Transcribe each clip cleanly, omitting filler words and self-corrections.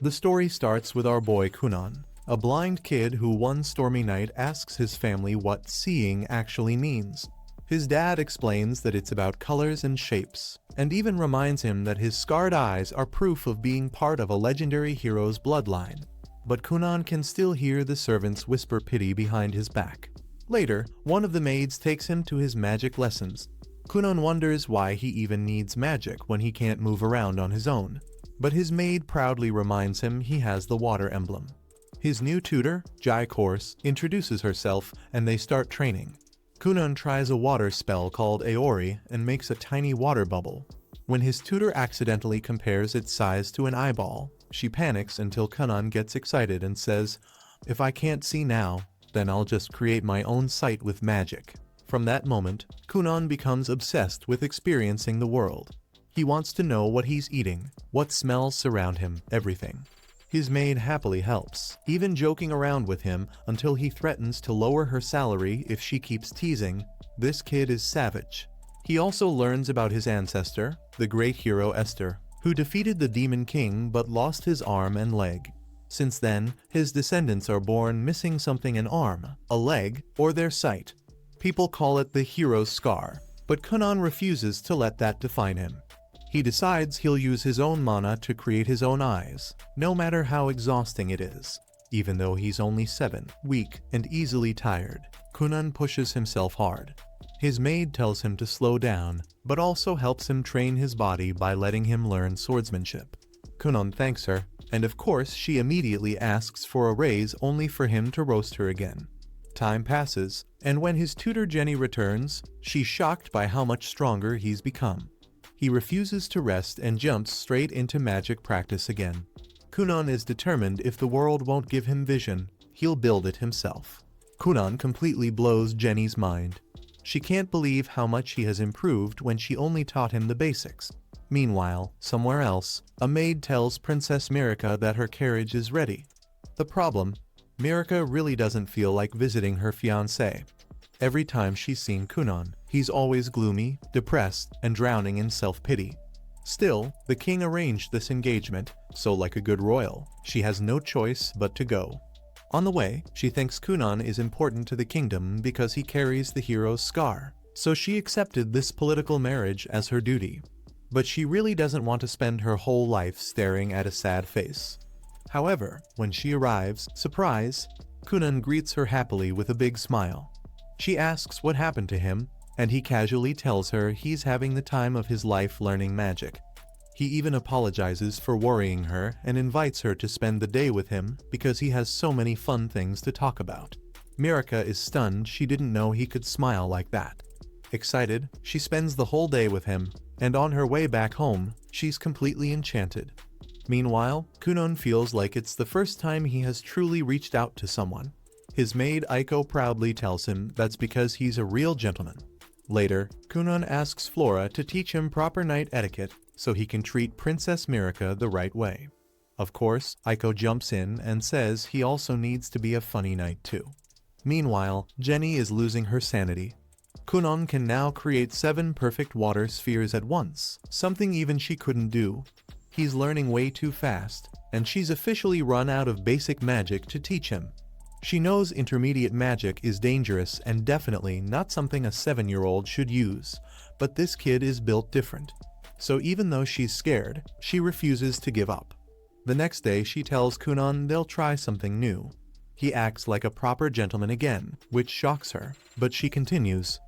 The story starts with our boy Kunan, a blind kid who one stormy night asks his family what seeing actually means. His dad explains that it's about colors and shapes, and even reminds him that his scarred eyes are proof of being part of a legendary hero's bloodline. But Kunan can still hear the servants whisper pity behind his back. Later, one of the maids takes him to his magic lessons. Kunan wonders why he even needs magic when he can't move around on his own. But his maid proudly reminds him he has the water emblem. His new tutor, Jai Course, introduces herself and they start training. Kunan tries a water spell called Aori and makes a tiny water bubble. When his tutor accidentally compares its size to an eyeball, she panics until Kunan gets excited and says, "If I can't see now, then I'll just create my own sight with magic." From that moment, Kunan becomes obsessed with experiencing the world. He wants to know what he's eating, what smells surround him, everything. His maid happily helps, even joking around with him until he threatens to lower her salary if she keeps teasing. This kid is savage. He also learns about his ancestor, the great hero Esther, who defeated the Demon King but lost his arm and leg. Since then, his descendants are born missing something: an arm, a leg, or their sight. People call it the hero's scar, but Kunan refuses to let that define him. He decides he'll use his own mana to create his own eyes, no matter how exhausting it is. Even though he's only 7, weak, and easily tired, Kunan pushes himself hard. His maid tells him to slow down, but also helps him train his body by letting him learn swordsmanship. Kunan thanks her, and of course she immediately asks for a raise only for him to roast her again. Time passes, and when his tutor Jenny returns, she's shocked by how much stronger he's become. He refuses to rest and jumps straight into magic practice again. Kunan is determined if the world won't give him vision, he'll build it himself. Kunan completely blows Jenny's mind. She can't believe how much he has improved when she only taught him the basics. Meanwhile, somewhere else, a maid tells Princess Mirika that her carriage is ready. The problem? Mirika really doesn't feel like visiting her fiancé. Every time she's seen Kunan, he's always gloomy, depressed, and drowning in self-pity. Still, the king arranged this engagement, so like a good royal, she has no choice but to go. On the way, she thinks Kunan is important to the kingdom because he carries the hero's scar, so she accepted this political marriage as her duty. But she really doesn't want to spend her whole life staring at a sad face. However, when she arrives, surprise, Kunan greets her happily with a big smile. She asks what happened to him, and he casually tells her he's having the time of his life learning magic. He even apologizes for worrying her and invites her to spend the day with him because he has so many fun things to talk about. Mirika is stunned she didn't know he could smile like that. Excited, she spends the whole day with him, and on her way back home, she's completely enchanted. Meanwhile, Kunan feels like it's the first time he has truly reached out to someone. His maid Aiko proudly tells him that's because he's a real gentleman. Later, Kunan asks Flora to teach him proper night etiquette so he can treat Princess Mirika the right way. Of course, Aiko jumps in and says he also needs to be a funny knight too. Meanwhile, Jenny is losing her sanity. Kunan can now create 7 perfect water spheres at once, something even she couldn't do. He's learning way too fast, and she's officially run out of basic magic to teach him. She knows intermediate magic is dangerous and definitely not something a 7-year-old should use, but this kid is built different. So even though she's scared, she refuses to give up. The next day she tells Kunan they'll try something new. He acts like a proper gentleman again, which shocks her, but she continues.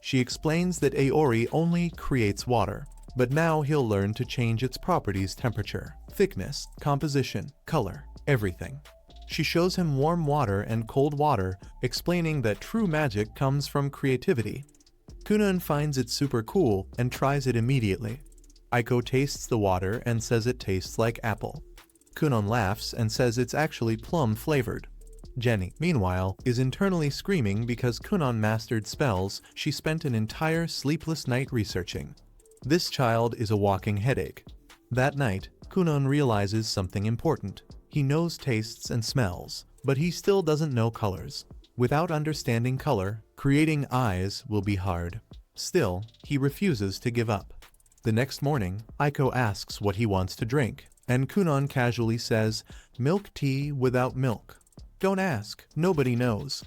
She explains that Aori only creates water, but now he'll learn to change its properties: temperature, thickness, composition, color, everything. She shows him warm water and cold water, explaining that true magic comes from creativity. Kunan finds it super cool and tries it immediately. Aiko tastes the water and says it tastes like apple. Kunan laughs and says it's actually plum flavored. Jenny, meanwhile, is internally screaming because Kunan mastered spells she spent an entire sleepless night researching. This child is a walking headache. That night, Kunan realizes something important. He knows tastes and smells, but he still doesn't know colors. Without understanding color, creating eyes will be hard. Still, he refuses to give up. The next morning, Aiko asks what he wants to drink. And Kunan casually says, "Milk tea without milk. Don't ask, nobody knows."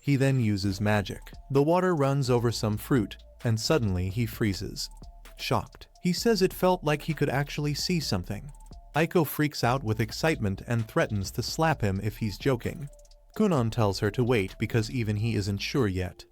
He then uses magic. The water runs over some fruit, and suddenly he freezes. Shocked, he says it felt like he could actually see something. Aiko freaks out with excitement and threatens to slap him if he's joking. Kunan tells her to wait because even he isn't sure yet.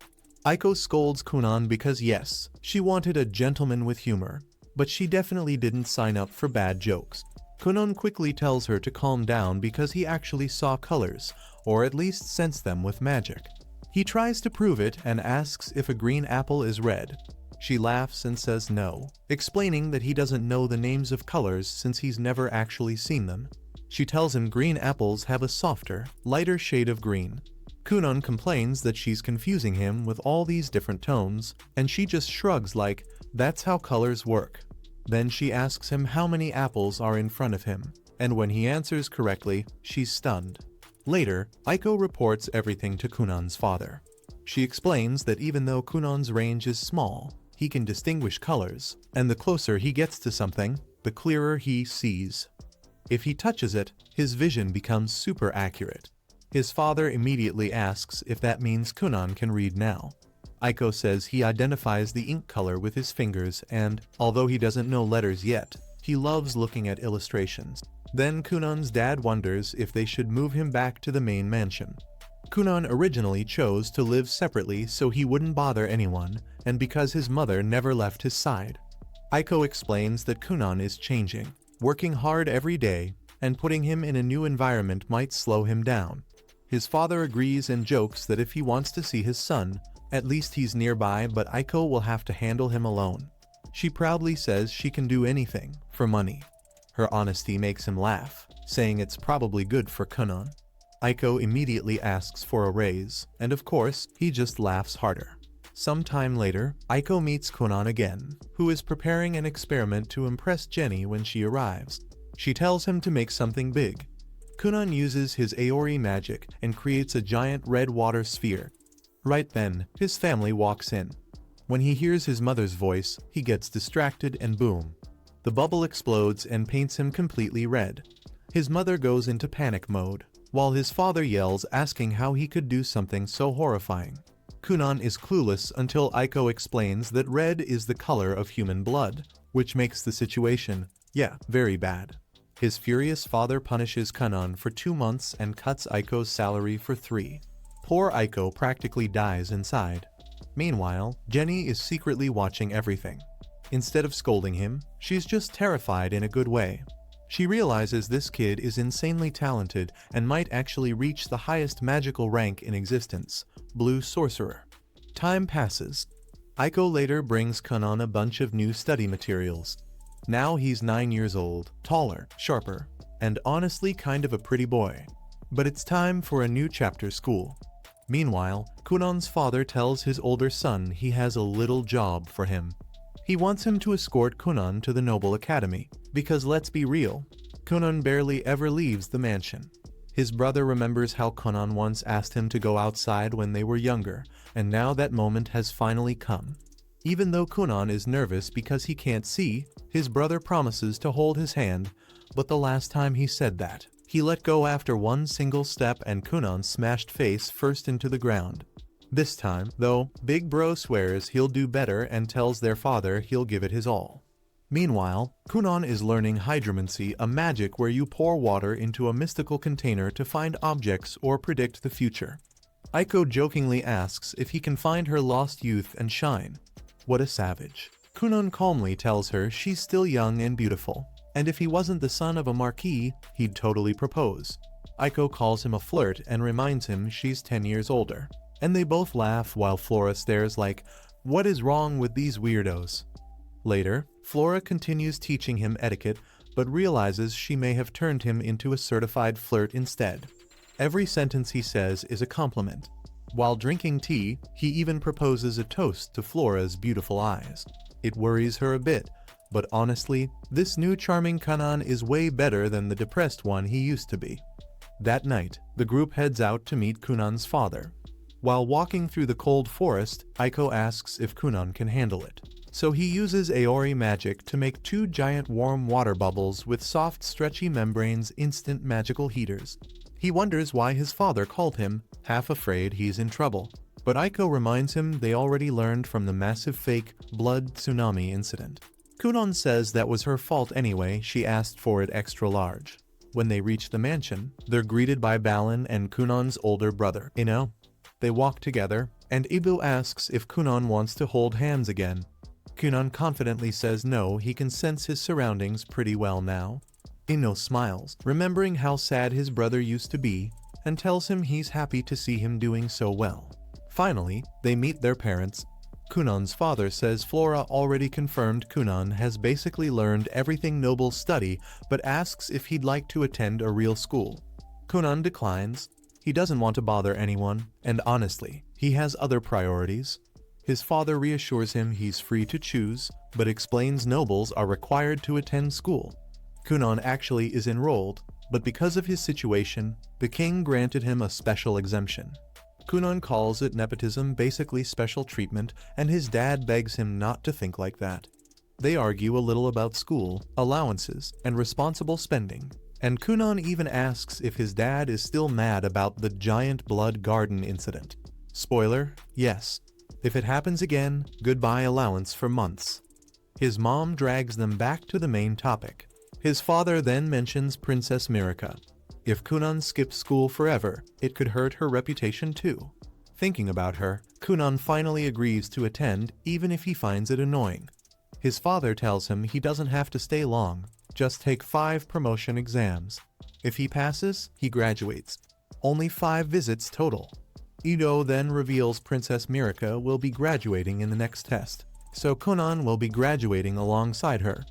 Aiko scolds Kunan because yes, she wanted a gentleman with humor, but she definitely didn't sign up for bad jokes. Kunan quickly tells her to calm down because he actually saw colors, or at least sensed them with magic. He tries to prove it and asks if a green apple is red. She laughs and says no, explaining that he doesn't know the names of colors since he's never actually seen them. She tells him green apples have a softer, lighter shade of green. Kunan complains that she's confusing him with all these different tones, and she just shrugs like, that's how colors work. Then she asks him how many apples are in front of him, and when he answers correctly, she's stunned. Later, Aiko reports everything to Kunan's father. She explains that even though Kunan's range is small, he can distinguish colors, and the closer he gets to something, the clearer he sees. If he touches it, his vision becomes super accurate. His father immediately asks if that means Kunan can read now. Aiko says he identifies the ink color with his fingers and, although he doesn't know letters yet, he loves looking at illustrations. Then Kunan's dad wonders if they should move him back to the main mansion. Kunan originally chose to live separately so he wouldn't bother anyone, and because his mother never left his side. Aiko explains that Kunan is changing, working hard every day, and putting him in a new environment might slow him down. His father agrees and jokes that if he wants to see his son, at least he's nearby, but Aiko will have to handle him alone. She proudly says she can do anything for money. Her honesty makes him laugh, saying it's probably good for Kunan. Aiko immediately asks for a raise, and of course, he just laughs harder. Sometime later, Aiko meets Kunan again, who is preparing an experiment to impress Jenny when she arrives. She tells him to make something big. Kunan uses his Aori magic and creates a giant red water sphere. Right then, his family walks in. When he hears his mother's voice, he gets distracted and boom. The bubble explodes and paints him completely red. His mother goes into panic mode, while his father yells asking how he could do something so horrifying. Kunan is clueless until Aiko explains that red is the color of human blood, which makes the situation, very bad. His furious father punishes Kunan for 2 months and cuts Aiko's salary for 3. Poor Aiko practically dies inside. Meanwhile, Jenny is secretly watching everything. Instead of scolding him, she's just terrified in a good way. She realizes this kid is insanely talented and might actually reach the highest magical rank in existence, Blue Sorcerer. Time passes. Aiko later brings Kunan a bunch of new study materials. Now he's 9 years old, taller, sharper, and honestly kind of a pretty boy. But it's time for a new chapter school. Meanwhile, Kunan's father tells his older son he has a little job for him. He wants him to escort Kunan to the Noble Academy, because let's be real, Kunan barely ever leaves the mansion. His brother remembers how Kunan once asked him to go outside when they were younger, and now that moment has finally come. Even though Kunan is nervous because he can't see, his brother promises to hold his hand, but the last time he said that, he let go after one single step and Kunan smashed face first into the ground. This time, though, Big Bro swears he'll do better and tells their father he'll give it his all. Meanwhile, Kunan is learning hydromancy, a magic where you pour water into a mystical container to find objects or predict the future. Aiko jokingly asks if he can find her lost youth and shine. What a savage. Kunan calmly tells her she's still young and beautiful, and if he wasn't the son of a marquis, he'd totally propose. Aiko calls him a flirt and reminds him she's 10 years older. And they both laugh while Flora stares like, what is wrong with these weirdos? Later, Flora continues teaching him etiquette, but realizes she may have turned him into a certified flirt instead. Every sentence he says is a compliment. While drinking tea, he even proposes a toast to Flora's beautiful eyes. It worries her a bit, but honestly, this new charming Kunan is way better than the depressed one he used to be. That night, the group heads out to meet Kunan's father. While walking through the cold forest, Aiko asks if Kunan can handle it. So he uses Aori magic to make 2 giant warm water bubbles with soft stretchy membranes, instant magical heaters. He wonders why his father called him, half afraid he's in trouble. But Aiko reminds him they already learned from the massive fake blood tsunami incident. Kunon says that was her fault anyway, she asked for it extra large. When they reach the mansion, they're greeted by Balin and Kunon's older brother, Ino. They walk together, and Ibu asks if Kunon wants to hold hands again. Kunon confidently says no, he can sense his surroundings pretty well now. Ino smiles, remembering how sad his brother used to be, and tells him he's happy to see him doing so well. Finally, they meet their parents. Kunon's father says Flora already confirmed Kunon has basically learned everything nobles study, but asks if he'd like to attend a real school. Kunon declines. He doesn't want to bother anyone, and honestly, he has other priorities. His father reassures him he's free to choose, but explains nobles are required to attend school. Kunon actually is enrolled, but because of his situation, the king granted him a special exemption. Kunon calls it nepotism, basically special treatment, and his dad begs him not to think like that. They argue a little about school, allowances, and responsible spending, and Kunon even asks if his dad is still mad about the giant blood garden incident. Spoiler, yes. If it happens again, goodbye allowance for months. His mom drags them back to the main topic. His father then mentions Princess Mirica. If Kunon skips school forever, it could hurt her reputation too. Thinking about her, Kunon finally agrees to attend even if he finds it annoying. His father tells him he doesn't have to stay long, just take 5 promotion exams. If he passes, he graduates. Only 5 visits total. Ido then reveals Princess Mirica will be graduating in the next test, so Kunon will be graduating alongside her.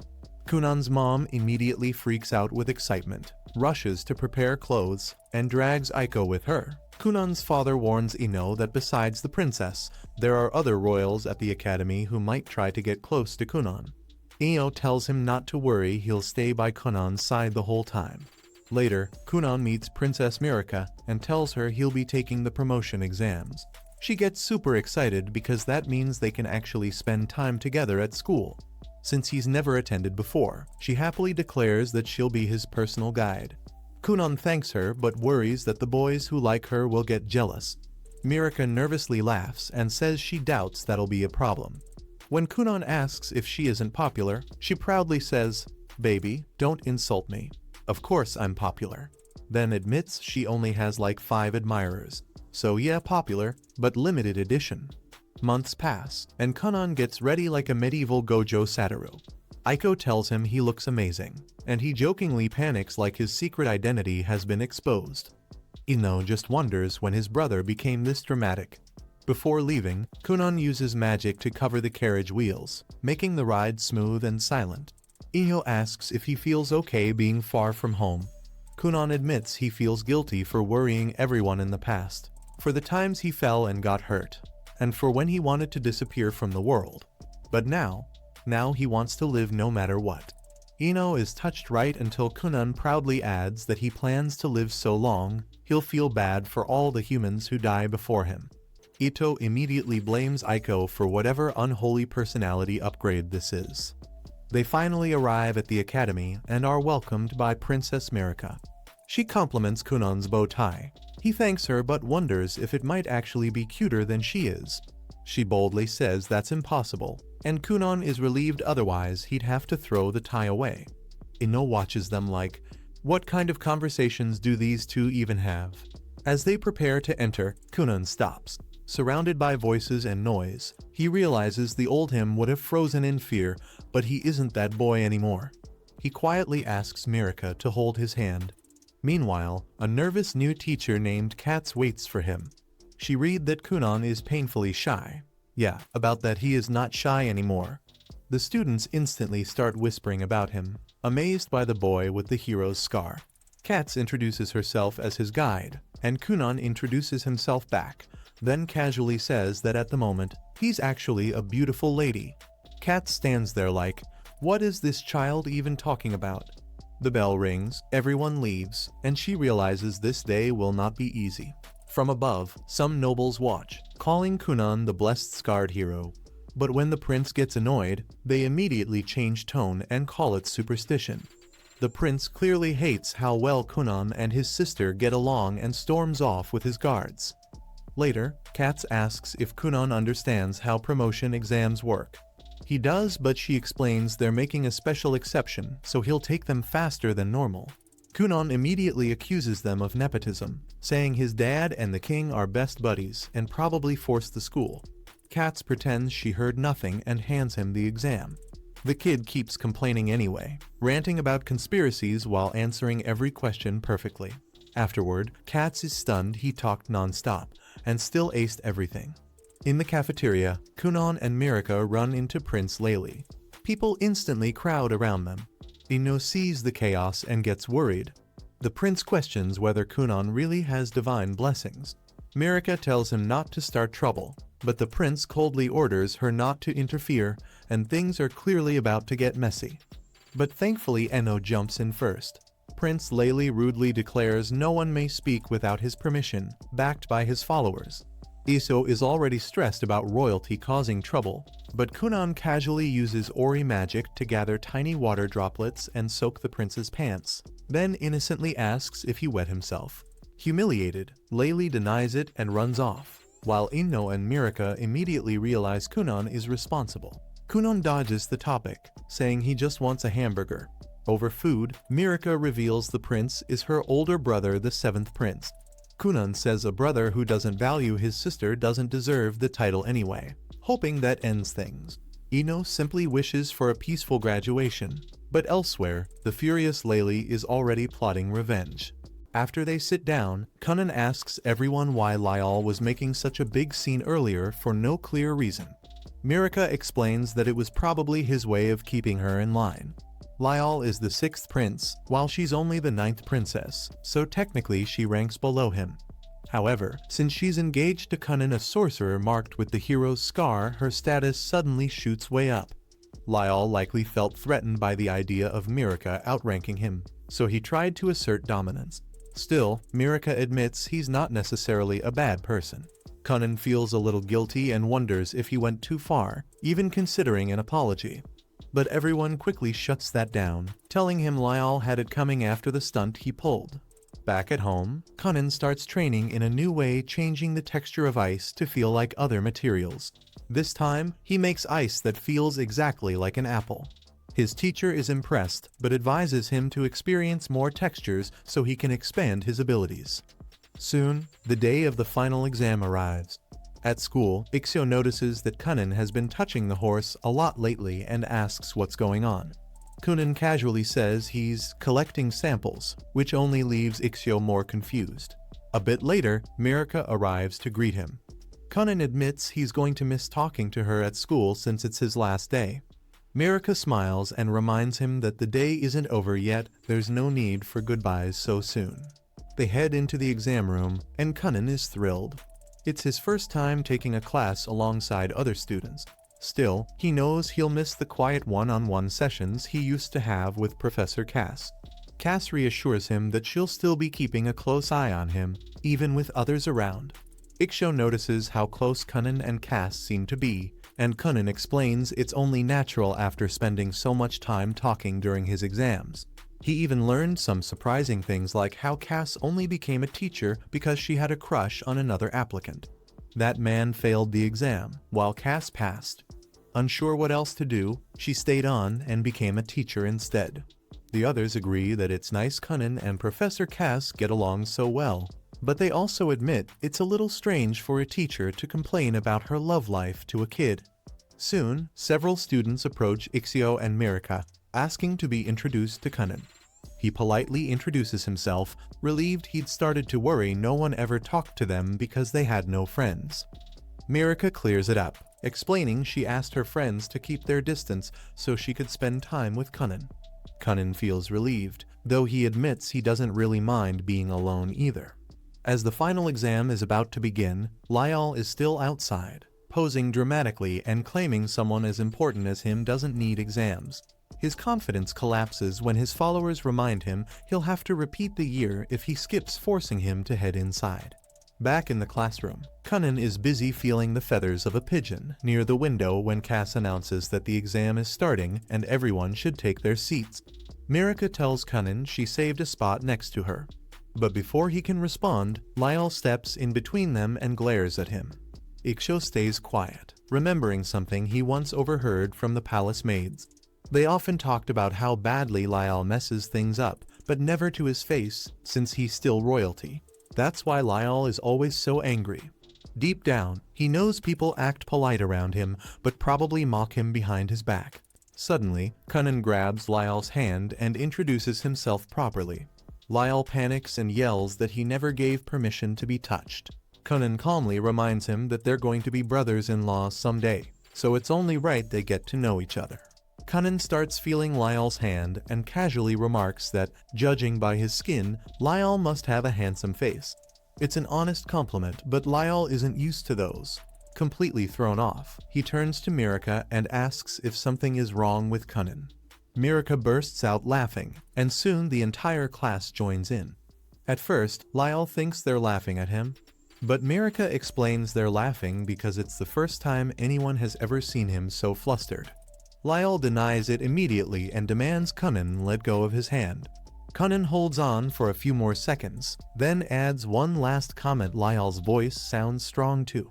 Kunon's mom immediately freaks out with excitement, rushes to prepare clothes, and drags Aiko with her. Kunon's father warns Ino that besides the princess, there are other royals at the academy who might try to get close to Kunon. Ino tells him not to worry, he'll stay by Kunon's side the whole time. Later, Kunon meets Princess Mirica and tells her he'll be taking the promotion exams. She gets super excited because that means they can actually spend time together at school. Since he's never attended before, she happily declares that she'll be his personal guide. Kunon thanks her but worries that the boys who like her will get jealous. Mirica nervously laughs and says she doubts that'll be a problem. When Kunon asks if she isn't popular, she proudly says, "Baby, don't insult me. Of course I'm popular." Then admits she only has like 5 admirers. So yeah, popular, but limited edition. Months pass, and Kunon gets ready like a medieval Gojo Satoru. Aiko tells him he looks amazing, and he jokingly panics like his secret identity has been exposed. Ino just wonders when his brother became this dramatic. Before leaving, Kunon uses magic to cover the carriage wheels, making the ride smooth and silent. Ino asks if he feels okay being far from home. Kunon admits he feels guilty for worrying everyone in the past, for the times he fell and got hurt, and for when he wanted to disappear from the world. But now he wants to live no matter what. Ino is touched right until Kunon proudly adds that he plans to live so long, he'll feel bad for all the humans who die before him. Ito immediately blames Aiko for whatever unholy personality upgrade this is. They finally arrive at the academy and are welcomed by Princess Mirica. She compliments Kunon's bow tie. He thanks her but wonders if it might actually be cuter than she is. She boldly says that's impossible, and Kunon is relieved otherwise he'd have to throw the tie away. Ino watches them like, what kind of conversations do these two even have? As they prepare to enter, Kunon stops. Surrounded by voices and noise, he realizes the old him would have frozen in fear, but he isn't that boy anymore. He quietly asks Mirica to hold his hand. Meanwhile, a nervous new teacher named Katz waits for him. She read that Kunon is painfully shy. Yeah, about that he is not shy anymore. The students instantly start whispering about him, amazed by the boy with the hero's scar. Katz introduces herself as his guide, and Kunon introduces himself back, then casually says that at the moment, he's actually a beautiful lady. Katz stands there like, what is this child even talking about? The bell rings, everyone leaves, and she realizes this day will not be easy. From above, some nobles watch, calling Kunon the blessed scarred hero. But when the prince gets annoyed, they immediately change tone and call it superstition. The prince clearly hates how well Kunan and his sister get along and storms off with his guards. Later, Katz asks if Kunan understands how promotion exams work. He does, but she explains they're making a special exception, so he'll take them faster than normal. Kunan immediately accuses them of nepotism, saying his dad and the king are best buddies and probably forced the school. Katz pretends she heard nothing and hands him the exam. The kid keeps complaining anyway, ranting about conspiracies while answering every question perfectly. Afterward, Katz is stunned he talked non-stop and still aced everything. In the cafeteria, Kunan and Mirika run into Prince Layli. People instantly crowd around them. Ino sees the chaos and gets worried. The prince questions whether Kunan really has divine blessings. Mirika tells him not to start trouble, but the prince coldly orders her not to interfere, and things are clearly about to get messy. But thankfully Eno jumps in first. Prince Layli rudely declares no one may speak without his permission, backed by his followers. Iso is already stressed about royalty causing trouble, but Kunan casually uses Ori magic to gather tiny water droplets and soak the prince's pants, then innocently asks if he wet himself. Humiliated, Layli denies it and runs off, while Inno and Mirika immediately realize Kunan is responsible. Kunan dodges the topic, saying he just wants a hamburger. Over food, Mirika reveals the prince is her older brother, the seventh prince. Kunan says a brother who doesn't value his sister doesn't deserve the title anyway, hoping that ends things. Ino simply wishes for a peaceful graduation, but elsewhere, the furious Layli is already plotting revenge. After they sit down, Kunan asks everyone why Lyall was making such a big scene earlier for no clear reason. Mirika explains that it was probably his way of keeping her in line. Lyall is the sixth prince, while she's only the ninth princess, so technically she ranks below him. However, since she's engaged to Kunan, a sorcerer marked with the hero's scar, her status suddenly shoots way up. Lyall likely felt threatened by the idea of Mirika outranking him, so he tried to assert dominance. Still, Mirika admits he's not necessarily a bad person. Kunan feels a little guilty and wonders if he went too far, even considering an apology. But everyone quickly shuts that down, telling him Lyall had it coming after the stunt he pulled. Back at home, Kunan starts training in a new way, changing the texture of ice to feel like other materials. This time, he makes ice that feels exactly like an apple. His teacher is impressed, but advises him to experience more textures so he can expand his abilities. Soon, the day of the final exam arrives. At school, Ixio notices that Kunan has been touching the horse a lot lately and asks what's going on. Kunan casually says he's collecting samples, which only leaves Ixio more confused. A bit later, Mirika arrives to greet him. Kunan admits he's going to miss talking to her at school since it's his last day. Mirika smiles and reminds him that the day isn't over yet, there's no need for goodbyes so soon. They head into the exam room, and Kunan is thrilled. It's his first time taking a class alongside other students. Still, he knows he'll miss the quiet one-on-one sessions he used to have with Professor Cass. Cass reassures him that she'll still be keeping a close eye on him, even with others around. Ixio notices how close Kunan and Cass seem to be, and Kunan explains it's only natural after spending so much time talking during his exams. He even learned some surprising things like how Cass only became a teacher because she had a crush on another applicant. That man failed the exam, while Cass passed. Unsure what else to do, she stayed on and became a teacher instead. The others agree that it's nice Kunan and Professor Cass get along so well, but they also admit it's a little strange for a teacher to complain about her love life to a kid. Soon, several students approach Ixio and Mirika, asking to be introduced to Kunan. He politely introduces himself, relieved he'd started to worry no one ever talked to them because they had no friends. Mirika clears it up, explaining she asked her friends to keep their distance so she could spend time with Kunan. Kunan feels relieved, though he admits he doesn't really mind being alone either. As the final exam is about to begin, Lyall is still outside, posing dramatically and claiming someone as important as him doesn't need exams. His confidence collapses when his followers remind him he'll have to repeat the year if he skips, forcing him to head inside. Back in the classroom, Kunin is busy feeling the feathers of a pigeon near the window when Cass announces that the exam is starting and everyone should take their seats. Mirka tells Kunin she saved a spot next to her. But before he can respond, Lyle steps in between them and glares at him. Ixio stays quiet, remembering something he once overheard from the palace maids. They often talked about how badly Lyle messes things up, but never to his face, since he's still royalty. That's why Lyle is always so angry. Deep down, he knows people act polite around him, but probably mock him behind his back. Suddenly, Kunin grabs Lyle's hand and introduces himself properly. Lyle panics and yells that he never gave permission to be touched. Kunin calmly reminds him that they're going to be brothers-in-law someday, so it's only right they get to know each other. Kunin starts feeling Lyle's hand and casually remarks that, judging by his skin, Lyle must have a handsome face. It's an honest compliment, but Lyle isn't used to those. Completely thrown off, he turns to Mirka and asks if something is wrong with Kunin. Mirka bursts out laughing, and soon the entire class joins in. At first, Lyle thinks they're laughing at him, but Mirka explains they're laughing because it's the first time anyone has ever seen him so flustered. Lyle denies it immediately and demands Kunin let go of his hand. Kunin holds on for a few more seconds, then adds one last comment. Lyle's voice sounds strong too.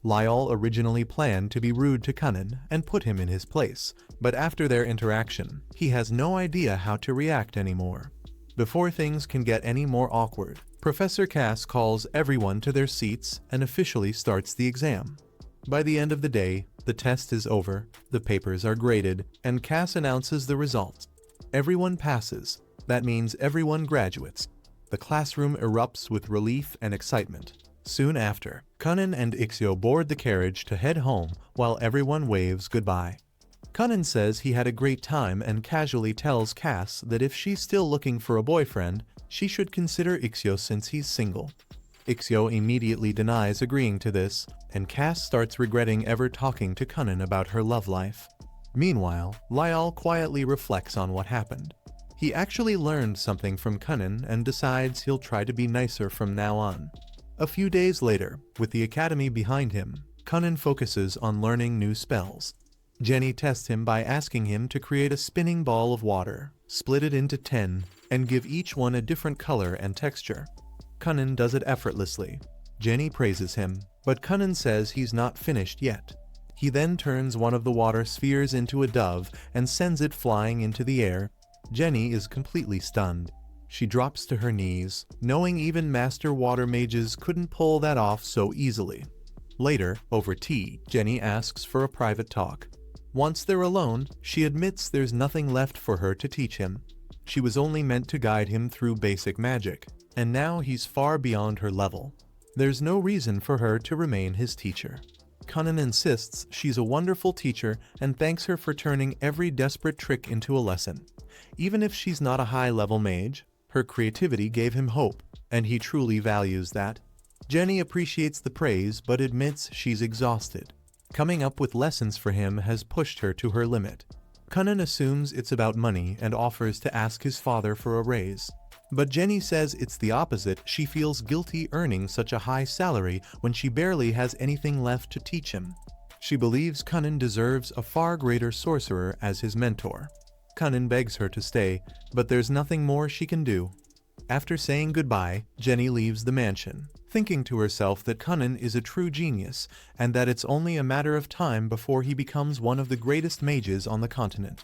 Lyle originally planned to be rude to Kunin and put him in his place, but after their interaction, he has no idea how to react anymore. Before things can get any more awkward, Professor Cass calls everyone to their seats and officially starts the exam. By the end of the day, the test is over, the papers are graded, and Cass announces the results. Everyone passes. That means everyone graduates. The classroom erupts with relief and excitement. Soon after, Kunin and Ixio board the carriage to head home while everyone waves goodbye. Kunin says he had a great time and casually tells Cass that if she's still looking for a boyfriend, she should consider Ixio since he's single. Ixio immediately denies agreeing to this, and Cass starts regretting ever talking to Kunin about her love life. Meanwhile, Lyle quietly reflects on what happened. He actually learned something from Kunin and decides he'll try to be nicer from now on. A few days later, with the academy behind him, Kunin focuses on learning new spells. Jenny tests him by asking him to create a spinning ball of water, split it into 10, and give each one a different color and texture. Kunin does it effortlessly. Jenny praises him, but Kunin says he's not finished yet. He then turns one of the water spheres into a dove and sends it flying into the air. Jenny is completely stunned. She drops to her knees, knowing even master water mages couldn't pull that off so easily. Later, over tea, Jenny asks for a private talk. Once they're alone, she admits there's nothing left for her to teach him. She was only meant to guide him through basic magic, and now he's far beyond her level. There's no reason for her to remain his teacher. Kunin insists she's a wonderful teacher and thanks her for turning every desperate trick into a lesson. Even if she's not a high-level mage, her creativity gave him hope, and he truly values that. Jenny appreciates the praise but admits she's exhausted. Coming up with lessons for him has pushed her to her limit. Kunin assumes it's about money and offers to ask his father for a raise. But Jenny says it's the opposite. She feels guilty earning such a high salary when she barely has anything left to teach him. She believes Kunin deserves a far greater sorcerer as his mentor. Kunin begs her to stay, but there's nothing more she can do. After saying goodbye, Jenny leaves the mansion, thinking to herself that Kunin is a true genius and that it's only a matter of time before he becomes one of the greatest mages on the continent.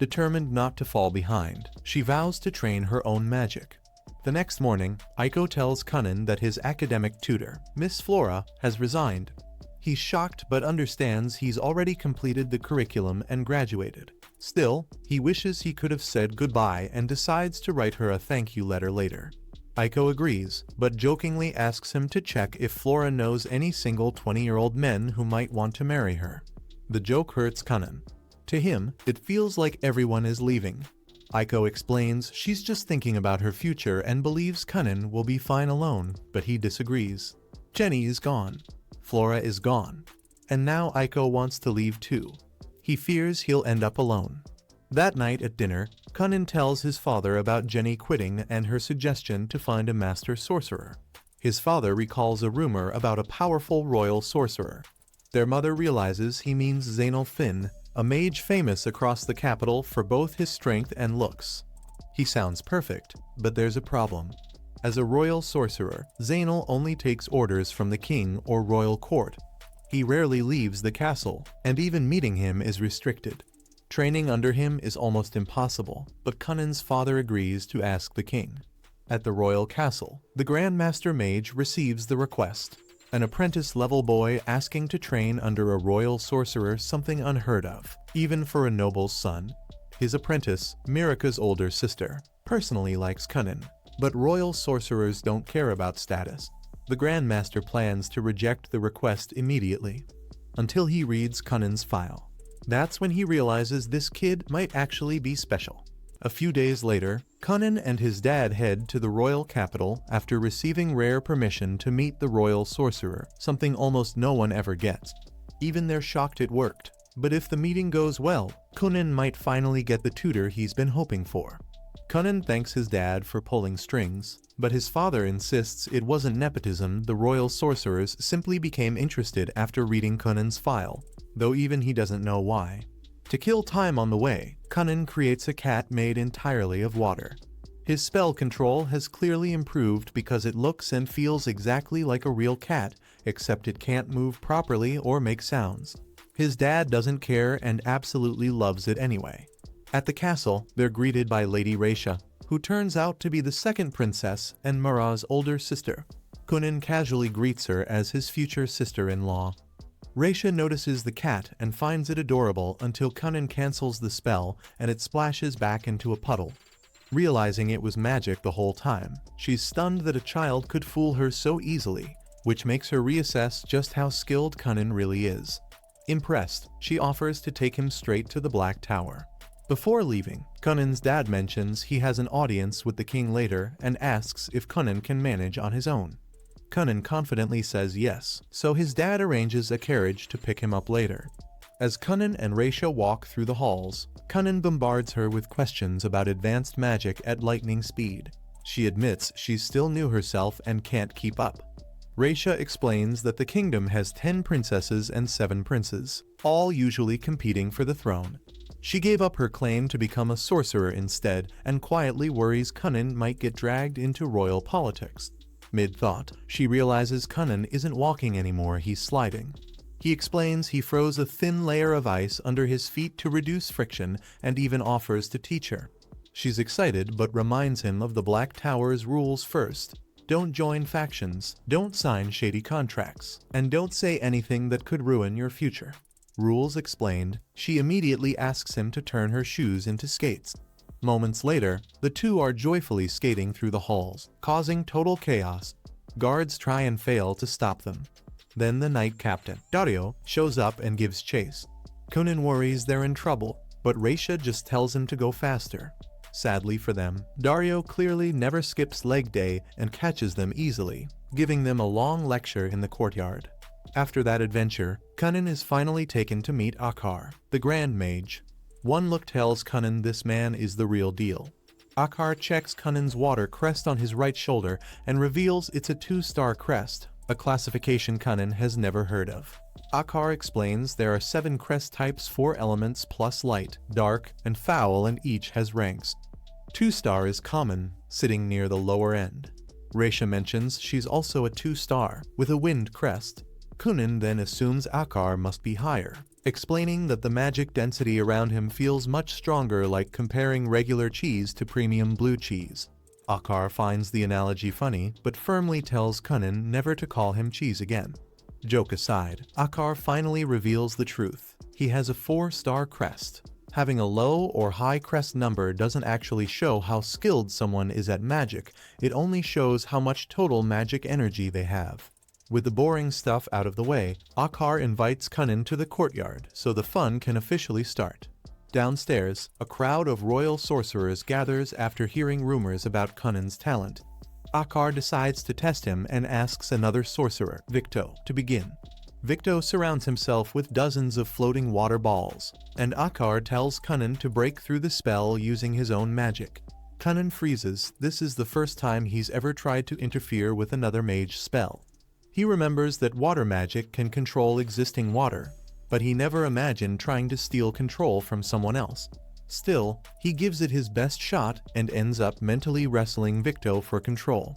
Determined not to fall behind, she vows to train her own magic. The next morning, Aiko tells Kunin that his academic tutor, Miss Flora, has resigned. He's shocked but understands he's already completed the curriculum and graduated. Still, he wishes he could have said goodbye and decides to write her a thank you letter later. Aiko agrees, but jokingly asks him to check if Flora knows any single 20-year-old men who might want to marry her. The joke hurts Kunin. To him, it feels like everyone is leaving. Aiko explains she's just thinking about her future and believes Kunin will be fine alone, but he disagrees. Jenny is gone. Flora is gone. And now Aiko wants to leave too. He fears he'll end up alone. That night at dinner, Kunin tells his father about Jenny quitting and her suggestion to find a master sorcerer. His father recalls a rumor about a powerful royal sorcerer. Their mother realizes he means Zainal Finn, a mage famous across the capital for both his strength and looks. He sounds perfect, but there's a problem. As a royal sorcerer, Zainal only takes orders from the king or royal court. He rarely leaves the castle, and even meeting him is restricted. Training under him is almost impossible, but Cunnin's father agrees to ask the king. At the royal castle, the Grand Master Mage receives the request. An apprentice-level boy asking to train under a royal sorcerer, something unheard of, even for a noble's son. His apprentice, Mirika's older sister, personally likes Cunnin, but royal sorcerers don't care about status. The Grand Master plans to reject the request immediately, until he reads Cunnin's file. That's when he realizes this kid might actually be special. A few days later, Cunnin and his dad head to the royal capital after receiving rare permission to meet the royal sorcerer, something almost no one ever gets. Even they're shocked it worked, but if the meeting goes well, Cunnin might finally get the tutor he's been hoping for. Cunnin thanks his dad for pulling strings, but his father insists it wasn't nepotism. The royal sorcerers simply became interested after reading Cunnin's file, though even he doesn't know why. To kill time on the way, Cunnin creates a cat made entirely of water. His spell control has clearly improved because it looks and feels exactly like a real cat, except it can't move properly or make sounds. His dad doesn't care and absolutely loves it anyway. At the castle, they're greeted by Lady Raisha, who turns out to be the second princess and Mara's older sister. Cunnin casually greets her as his future sister-in-law. Raisha notices the cat and finds it adorable until Cunnin cancels the spell and it splashes back into a puddle. Realizing it was magic the whole time, she's stunned that a child could fool her so easily, which makes her reassess just how skilled Cunnin really is. Impressed, she offers to take him straight to the Black Tower. Before leaving, Cunnin's dad mentions he has an audience with the king later and asks if Cunnin can manage on his own. Cunnin confidently says yes, so his dad arranges a carriage to pick him up later. As Cunnin and Raisha walk through the halls, Cunnin bombards her with questions about advanced magic at lightning speed. She admits she's still new herself and can't keep up. Raisha explains that the kingdom has 10 princesses and 7 princes, all usually competing for the throne. She gave up her claim to become a sorcerer instead and quietly worries Cunnin might get dragged into royal politics. Mid-thought, she realizes Cunnin isn't walking anymore, he's sliding. He explains he froze a thin layer of ice under his feet to reduce friction and even offers to teach her. She's excited but reminds him of the Black Tower's rules first. Don't join factions, don't sign shady contracts, and don't say anything that could ruin your future. Rules explained, she immediately asks him to turn her shoes into skates. Moments later, the two are joyfully skating through the halls, causing total chaos. Guards try and fail to stop them. Then the knight captain, Dario, shows up and gives chase. Cunnin worries they're in trouble, but Raisha just tells him to go faster. Sadly for them, Dario clearly never skips leg day and catches them easily, giving them a long lecture in the courtyard. After that adventure, Cunnin is finally taken to meet Akar, the Grand Mage. One look tells Cunnin this man is the real deal. Akar checks Cunnin's water crest on his right shoulder and reveals it's a 2-star crest, a classification Cunnin has never heard of. Akar explains there are 7 crest types, 4 elements plus light, dark, and foul, and each has ranks. 2-star is common, sitting near the lower end. Raisha mentions she's also a 2-star, with a wind crest. Cunnin then assumes Akar must be higher, explaining that the magic density around him feels much stronger, like comparing regular cheese to premium blue cheese. Akar finds the analogy funny, but firmly tells Cunnin never to call him cheese again. Joke aside, Akar finally reveals the truth. He has a 4-star crest. Having a low or high crest number doesn't actually show how skilled someone is at magic, it only shows how much total magic energy they have. With the boring stuff out of the way, Akar invites Cunnin to the courtyard so the fun can officially start. Downstairs, a crowd of royal sorcerers gathers after hearing rumors about Cunnin's talent. Akar decides to test him and asks another sorcerer, Victo, to begin. Victo surrounds himself with dozens of floating water balls, and Akar tells Cunnin to break through the spell using his own magic. Kunnan freezes. This is the first time he's ever tried to interfere with another mage spell. He remembers that water magic can control existing water, but he never imagined trying to steal control from someone else. Still, he gives it his best shot and ends up mentally wrestling Victo for control.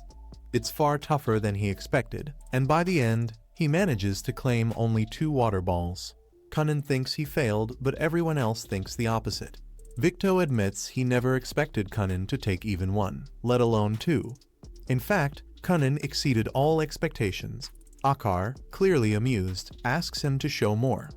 It's far tougher than he expected, and by the end, he manages to claim only 2 water balls. Kunnan thinks he failed, but everyone else thinks the opposite. Victo admits he never expected Kunnan to take even 1, let alone 2. In fact, Kunnan exceeded all expectations. Akar, clearly amused, asks him to show more.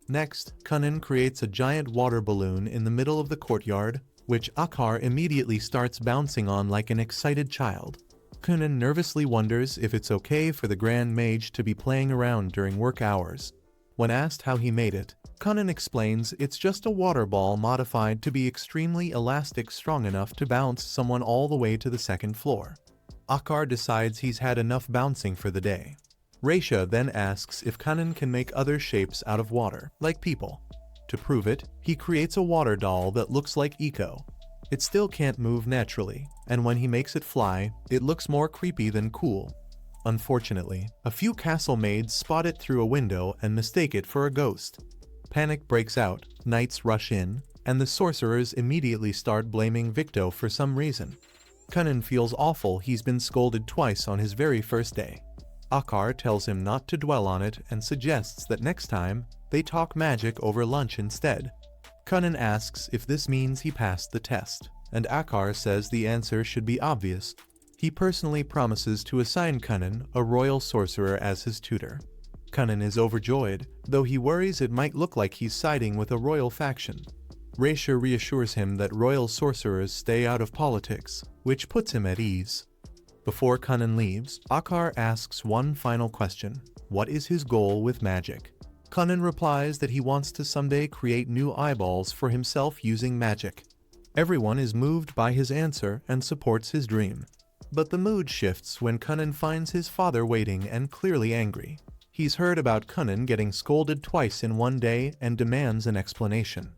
Next, Kunnan creates a giant water balloon in the middle of the courtyard, which Akar immediately starts bouncing on like an excited child. Kunnan nervously wonders if it's okay for the Grand Mage to be playing around during work hours. When asked how he made it, Kunnan explains it's just a water ball modified to be extremely elastic, strong enough to bounce someone all the way to the 2nd floor. Akar decides he's had enough bouncing for the day. Raisha then asks if Kunnan can make other shapes out of water, like people. To prove it, he creates a water doll that looks like Eco. It still can't move naturally, and when he makes it fly, it looks more creepy than cool. Unfortunately, a few castle maids spot it through a window and mistake it for a ghost. Panic breaks out, knights rush in, and the sorcerers immediately start blaming Victo for some reason. Kunnan feels awful. He's been scolded twice on his very first day. Akar tells him not to dwell on it and suggests that next time, they talk magic over lunch instead. Kunnan asks if this means he passed the test, and Akar says the answer should be obvious. He personally promises to assign Kunnan, a royal sorcerer, as his tutor. Kunnan is overjoyed, though he worries it might look like he's siding with a royal faction. Raisha reassures him that royal sorcerers stay out of politics, which puts him at ease. Before Kunnan leaves, Akar asks one final question: what is his goal with magic? Kunnan replies that he wants to someday create new eyeballs for himself using magic. Everyone is moved by his answer and supports his dream. But the mood shifts when Kunnan finds his father waiting and clearly angry. He's heard about Kunnan getting scolded twice in one day and demands an explanation.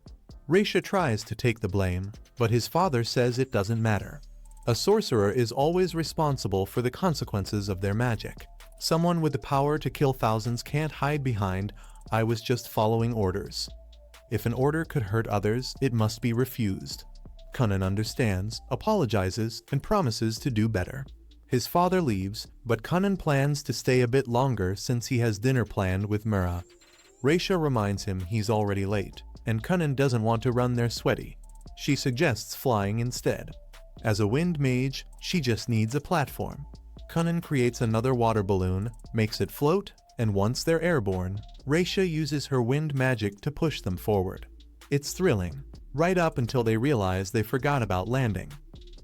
Raisha tries to take the blame, but his father says it doesn't matter. A sorcerer is always responsible for the consequences of their magic. Someone with the power to kill thousands can't hide behind, "I was just following orders." If an order could hurt others, it must be refused. Kunnan understands, apologizes, and promises to do better. His father leaves, but Kunnan plans to stay a bit longer since he has dinner planned with Mura. Raisha reminds him he's already late, and Kunnan doesn't want to run there sweaty. She suggests flying instead. As a wind mage, she just needs a platform. Kunnan creates another water balloon, makes it float, and once they're airborne, Raisha uses her wind magic to push them forward. It's thrilling, right up until they realize they forgot about landing.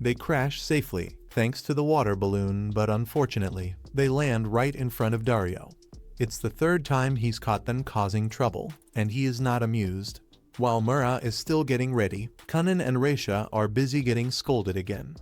They crash safely, thanks to the water balloon, but unfortunately, they land right in front of Dario. It's the 3rd time he's caught them causing trouble, and he is not amused. While Mura is still getting ready, Kunnan and Raisha are busy getting scolded again.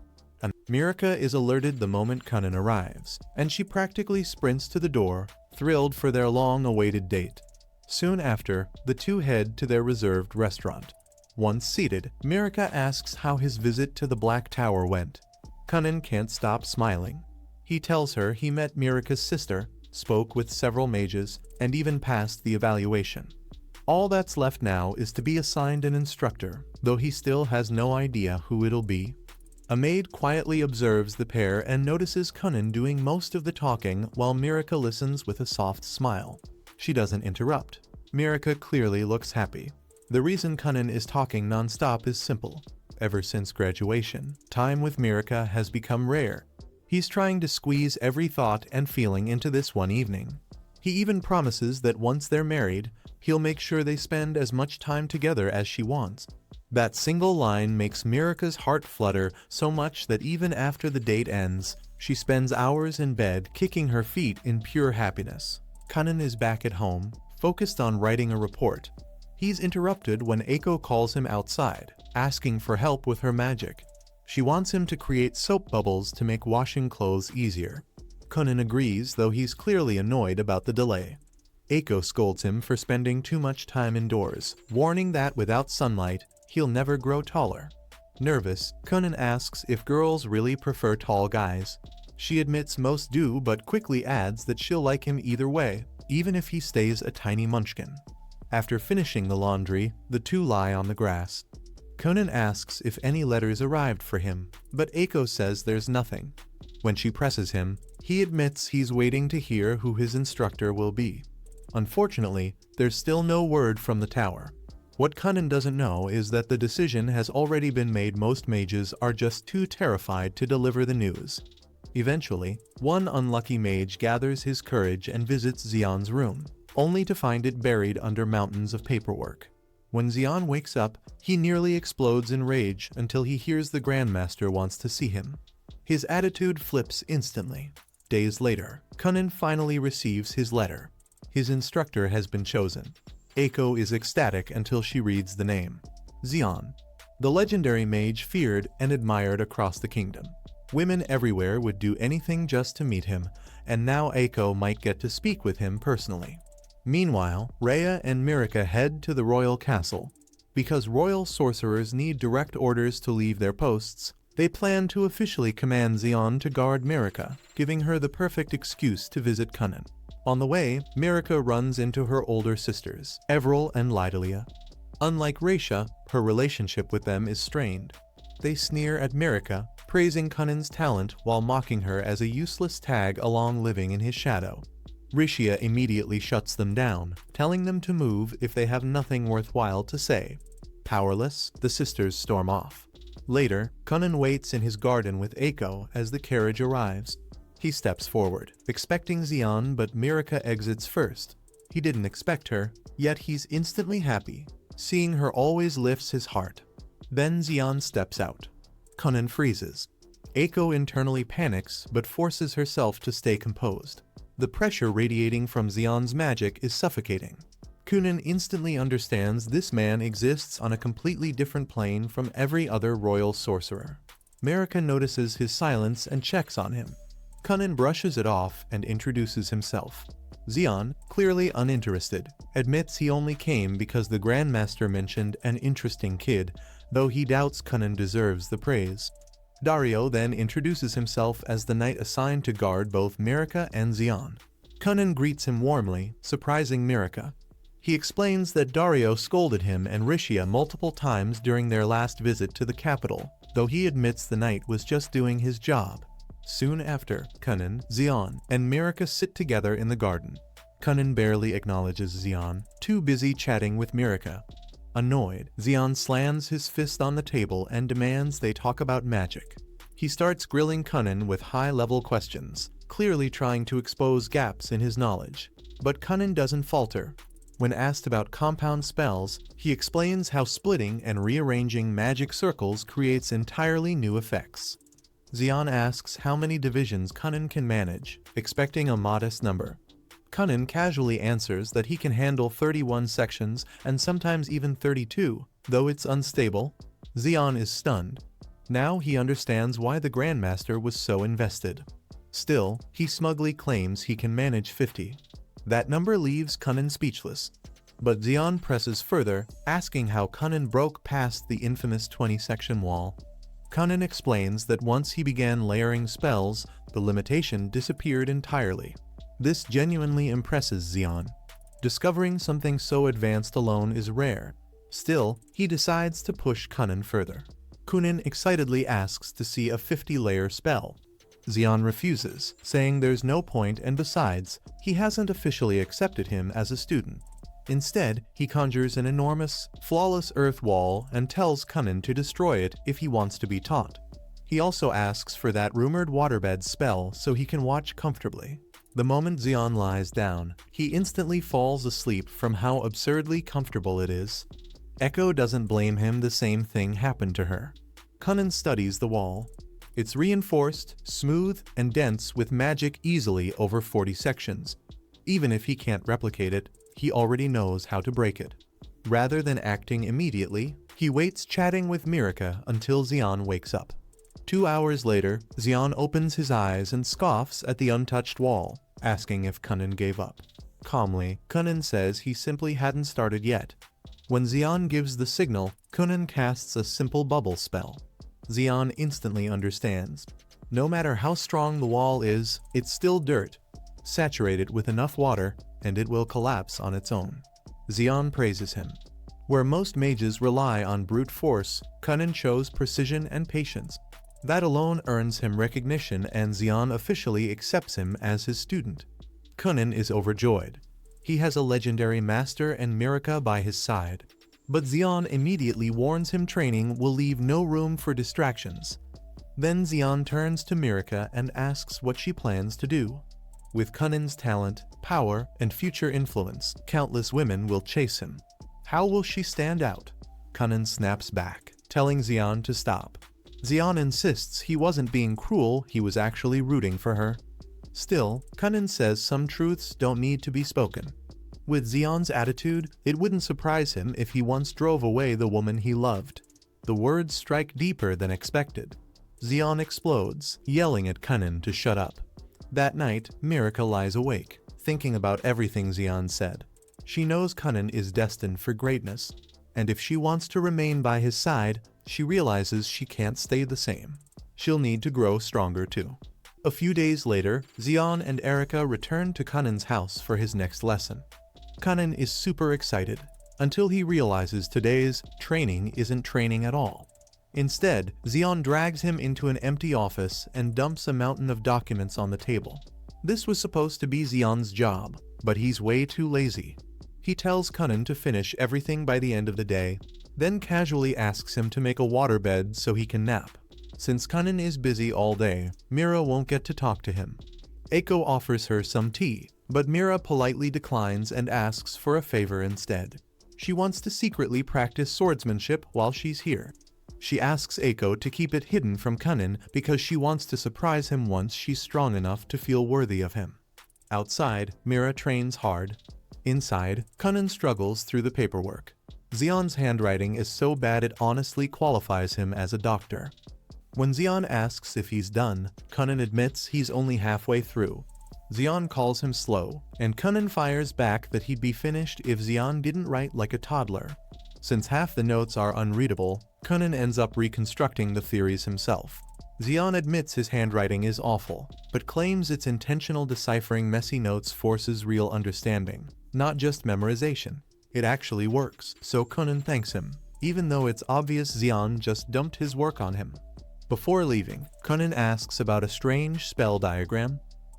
Mirika is alerted the moment Kunnan arrives, and she practically sprints to the door, thrilled for their long-awaited date. Soon after, the two head to their reserved restaurant. Once seated, Mirika asks how his visit to the Black Tower went. Kunnan can't stop smiling. He tells her he met Mirika's sister, spoke with several mages, and even passed the evaluation. All that's left now is to be assigned an instructor, though he still has no idea who it'll be. A maid quietly observes the pair and notices Kunnan doing most of the talking while Mirika listens with a soft smile. She doesn't interrupt. Mirika clearly looks happy. The reason Kunnan is talking non-stop is simple. Ever since graduation, time with Mirika has become rare. He's trying to squeeze every thought and feeling into this one evening. He even promises that once they're married, he'll make sure they spend as much time together as she wants. That single line makes Mirika's heart flutter so much that even after the date ends, she spends hours in bed kicking her feet in pure happiness. Kunnan is back at home, focused on writing a report. He's interrupted when Eiko calls him outside, asking for help with her magic. She wants him to create soap bubbles to make washing clothes easier. Kunnan agrees, though he's clearly annoyed about the delay. Eiko scolds him for spending too much time indoors, warning that without sunlight, he'll never grow taller. Nervous, Kunan asks if girls really prefer tall guys. She admits most do, but quickly adds that she'll like him either way, even if he stays a tiny munchkin. After finishing the laundry, the two lie on the grass. Kunan asks if any letters arrived for him, but Eiko says there's nothing. When she presses him, he admits he's waiting to hear who his instructor will be. Unfortunately, there's still no word from the tower. What Kunan doesn't know is that the decision has already been made. Most mages are just too terrified to deliver the news. Eventually, one unlucky mage gathers his courage and visits Xian's room, only to find it buried under mountains of paperwork. When Xian wakes up, he nearly explodes in rage until he hears the Grandmaster wants to see him. His attitude flips instantly. Days later, Kunan finally receives his letter. His instructor has been chosen. Eiko is ecstatic until she reads the name. Xian, the legendary mage feared and admired across the kingdom. Women everywhere would do anything just to meet him, and now Eiko might get to speak with him personally. Meanwhile, Rhea and Mirika head to the royal castle. Because royal sorcerers need direct orders to leave their posts, they plan to officially command Xian to guard Mirika, giving her the perfect excuse to visit Kunan. On the way, Mirika runs into her older sisters, Everil and Lydalia. Unlike Raisha, her relationship with them is strained. They sneer at Mirika, praising Kunan's talent while mocking her as a useless tag along living in his shadow. Rishia immediately shuts them down, telling them to move if they have nothing worthwhile to say. Powerless, the sisters storm off. Later, Kunan waits in his garden with Eiko as the carriage arrives. He steps forward, expecting Xian, but Mirika exits first. He didn't expect her, yet he's instantly happy. Seeing her always lifts his heart. Then Xian steps out. Kunan freezes. Eiko internally panics, but forces herself to stay composed. The pressure radiating from Xian's magic is suffocating. Kunan instantly understands this man exists on a completely different plane from every other royal sorcerer. Mirika notices his silence and checks on him. Kunan brushes it off and introduces himself. Xian, clearly uninterested, admits he only came because the Grandmaster mentioned an interesting kid, though he doubts Kunan deserves the praise. Dario then introduces himself as the knight assigned to guard both Mirika and Xian. Kunan greets him warmly, surprising Mirika. He explains that Dario scolded him and Rishia multiple times during their last visit to the capital, though he admits the knight was just doing his job. Soon after, Kunan, Xian, and Mirika sit together in the garden. Kunan barely acknowledges Xian, too busy chatting with Mirika. Annoyed, Xian slams his fist on the table and demands they talk about magic. He starts grilling Kunan with high-level questions, clearly trying to expose gaps in his knowledge. But Kunan doesn't falter. When asked about compound spells, he explains how splitting and rearranging magic circles creates entirely new effects. Xian asks how many divisions Kunan can manage, expecting a modest number. Kunan casually answers that he can handle 31 sections and sometimes even 32, though it's unstable. Xian is stunned. Now he understands why the Grandmaster was so invested. Still, he smugly claims he can manage 50. That number leaves Kunan speechless. But Xian presses further, asking how Kunan broke past the infamous 20-section wall. Kunan explains that once he began layering spells, the limitation disappeared entirely. This genuinely impresses Xian. Discovering something so advanced alone is rare. Still, he decides to push Kunan further. Kunan excitedly asks to see a 50-layer spell. Xian refuses, saying there's no point, and besides, he hasn't officially accepted him as a student. Instead, he conjures an enormous, flawless earth wall and tells Kunan to destroy it if he wants to be taught. He also asks for that rumored waterbed spell so he can watch comfortably. The moment Xian lies down, he instantly falls asleep from how absurdly comfortable it is. Eiko doesn't blame him, the same thing happened to her. Kunan studies the wall. It's reinforced, smooth, and dense with magic easily over 40 sections. Even if he can't replicate it, he already knows how to break it. Rather than acting immediately, he waits chatting with Mirika until Xian wakes up. 2 hours later, Xian opens his eyes and scoffs at the untouched wall, asking if Kunan gave up. Calmly, Kunan says he simply hadn't started yet. When Xian gives the signal, Kunan casts a simple bubble spell. Xian instantly understands. No matter how strong the wall is, it's still dirt. Saturate it with enough water, and it will collapse on its own. Xian praises him. Where most mages rely on brute force, Kunnan shows precision and patience. That alone earns him recognition, and Xian officially accepts him as his student. Kunnan is overjoyed. He has a legendary master and Mirika by his side. But Xian immediately warns him training will leave no room for distractions. Then Xian turns to Mirika and asks what she plans to do. With Kunnan's talent, power, and future influence, countless women will chase him. How will she stand out? Kunnan snaps back, telling Xian to stop. Xian insists he wasn't being cruel, he was actually rooting for her. Still, Kunnan says some truths don't need to be spoken. With Xian's attitude, it wouldn't surprise him if he once drove away the woman he loved. The words strike deeper than expected. Xian explodes, yelling at Kunnan to shut up. That night, Mirika lies awake, thinking about everything Xian said. She knows Kunnan is destined for greatness, and if she wants to remain by his side, she realizes she can't stay the same. She'll need to grow stronger too. A few days later, Xian and Erika return to Kunnan's house for his next lesson. Kunnan is super excited, until he realizes today's training isn't training at all. Instead, Xian drags him into an empty office and dumps a mountain of documents on the table. This was supposed to be Xian's job, but he's way too lazy. He tells Kunnan to finish everything by the end of the day, then casually asks him to make a waterbed so he can nap. Since Kunnan is busy all day, Mira won't get to talk to him. Eiko offers her some tea, but Mira politely declines and asks for a favor instead. She wants to secretly practice swordsmanship while she's here. She asks Eiko to keep it hidden from Kunnan because she wants to surprise him once she's strong enough to feel worthy of him. Outside, Mira trains hard. Inside, Kunnan struggles through the paperwork. Xian's handwriting is so bad it honestly qualifies him as a doctor. When Xian asks if he's done, Kunnan admits he's only halfway through. Xian calls him slow, and Kunnan fires back that he'd be finished if Xian didn't write like a toddler. Since half the notes are unreadable, Kunnan ends up reconstructing the theories himself. Xian admits his handwriting is awful, but claims its intentional deciphering messy notes forces real understanding, not just memorization. It actually works, so Kunnan thanks him, even though it's obvious Xian just dumped his work on him. Before leaving, Kunnan asks about a strange spell diagram.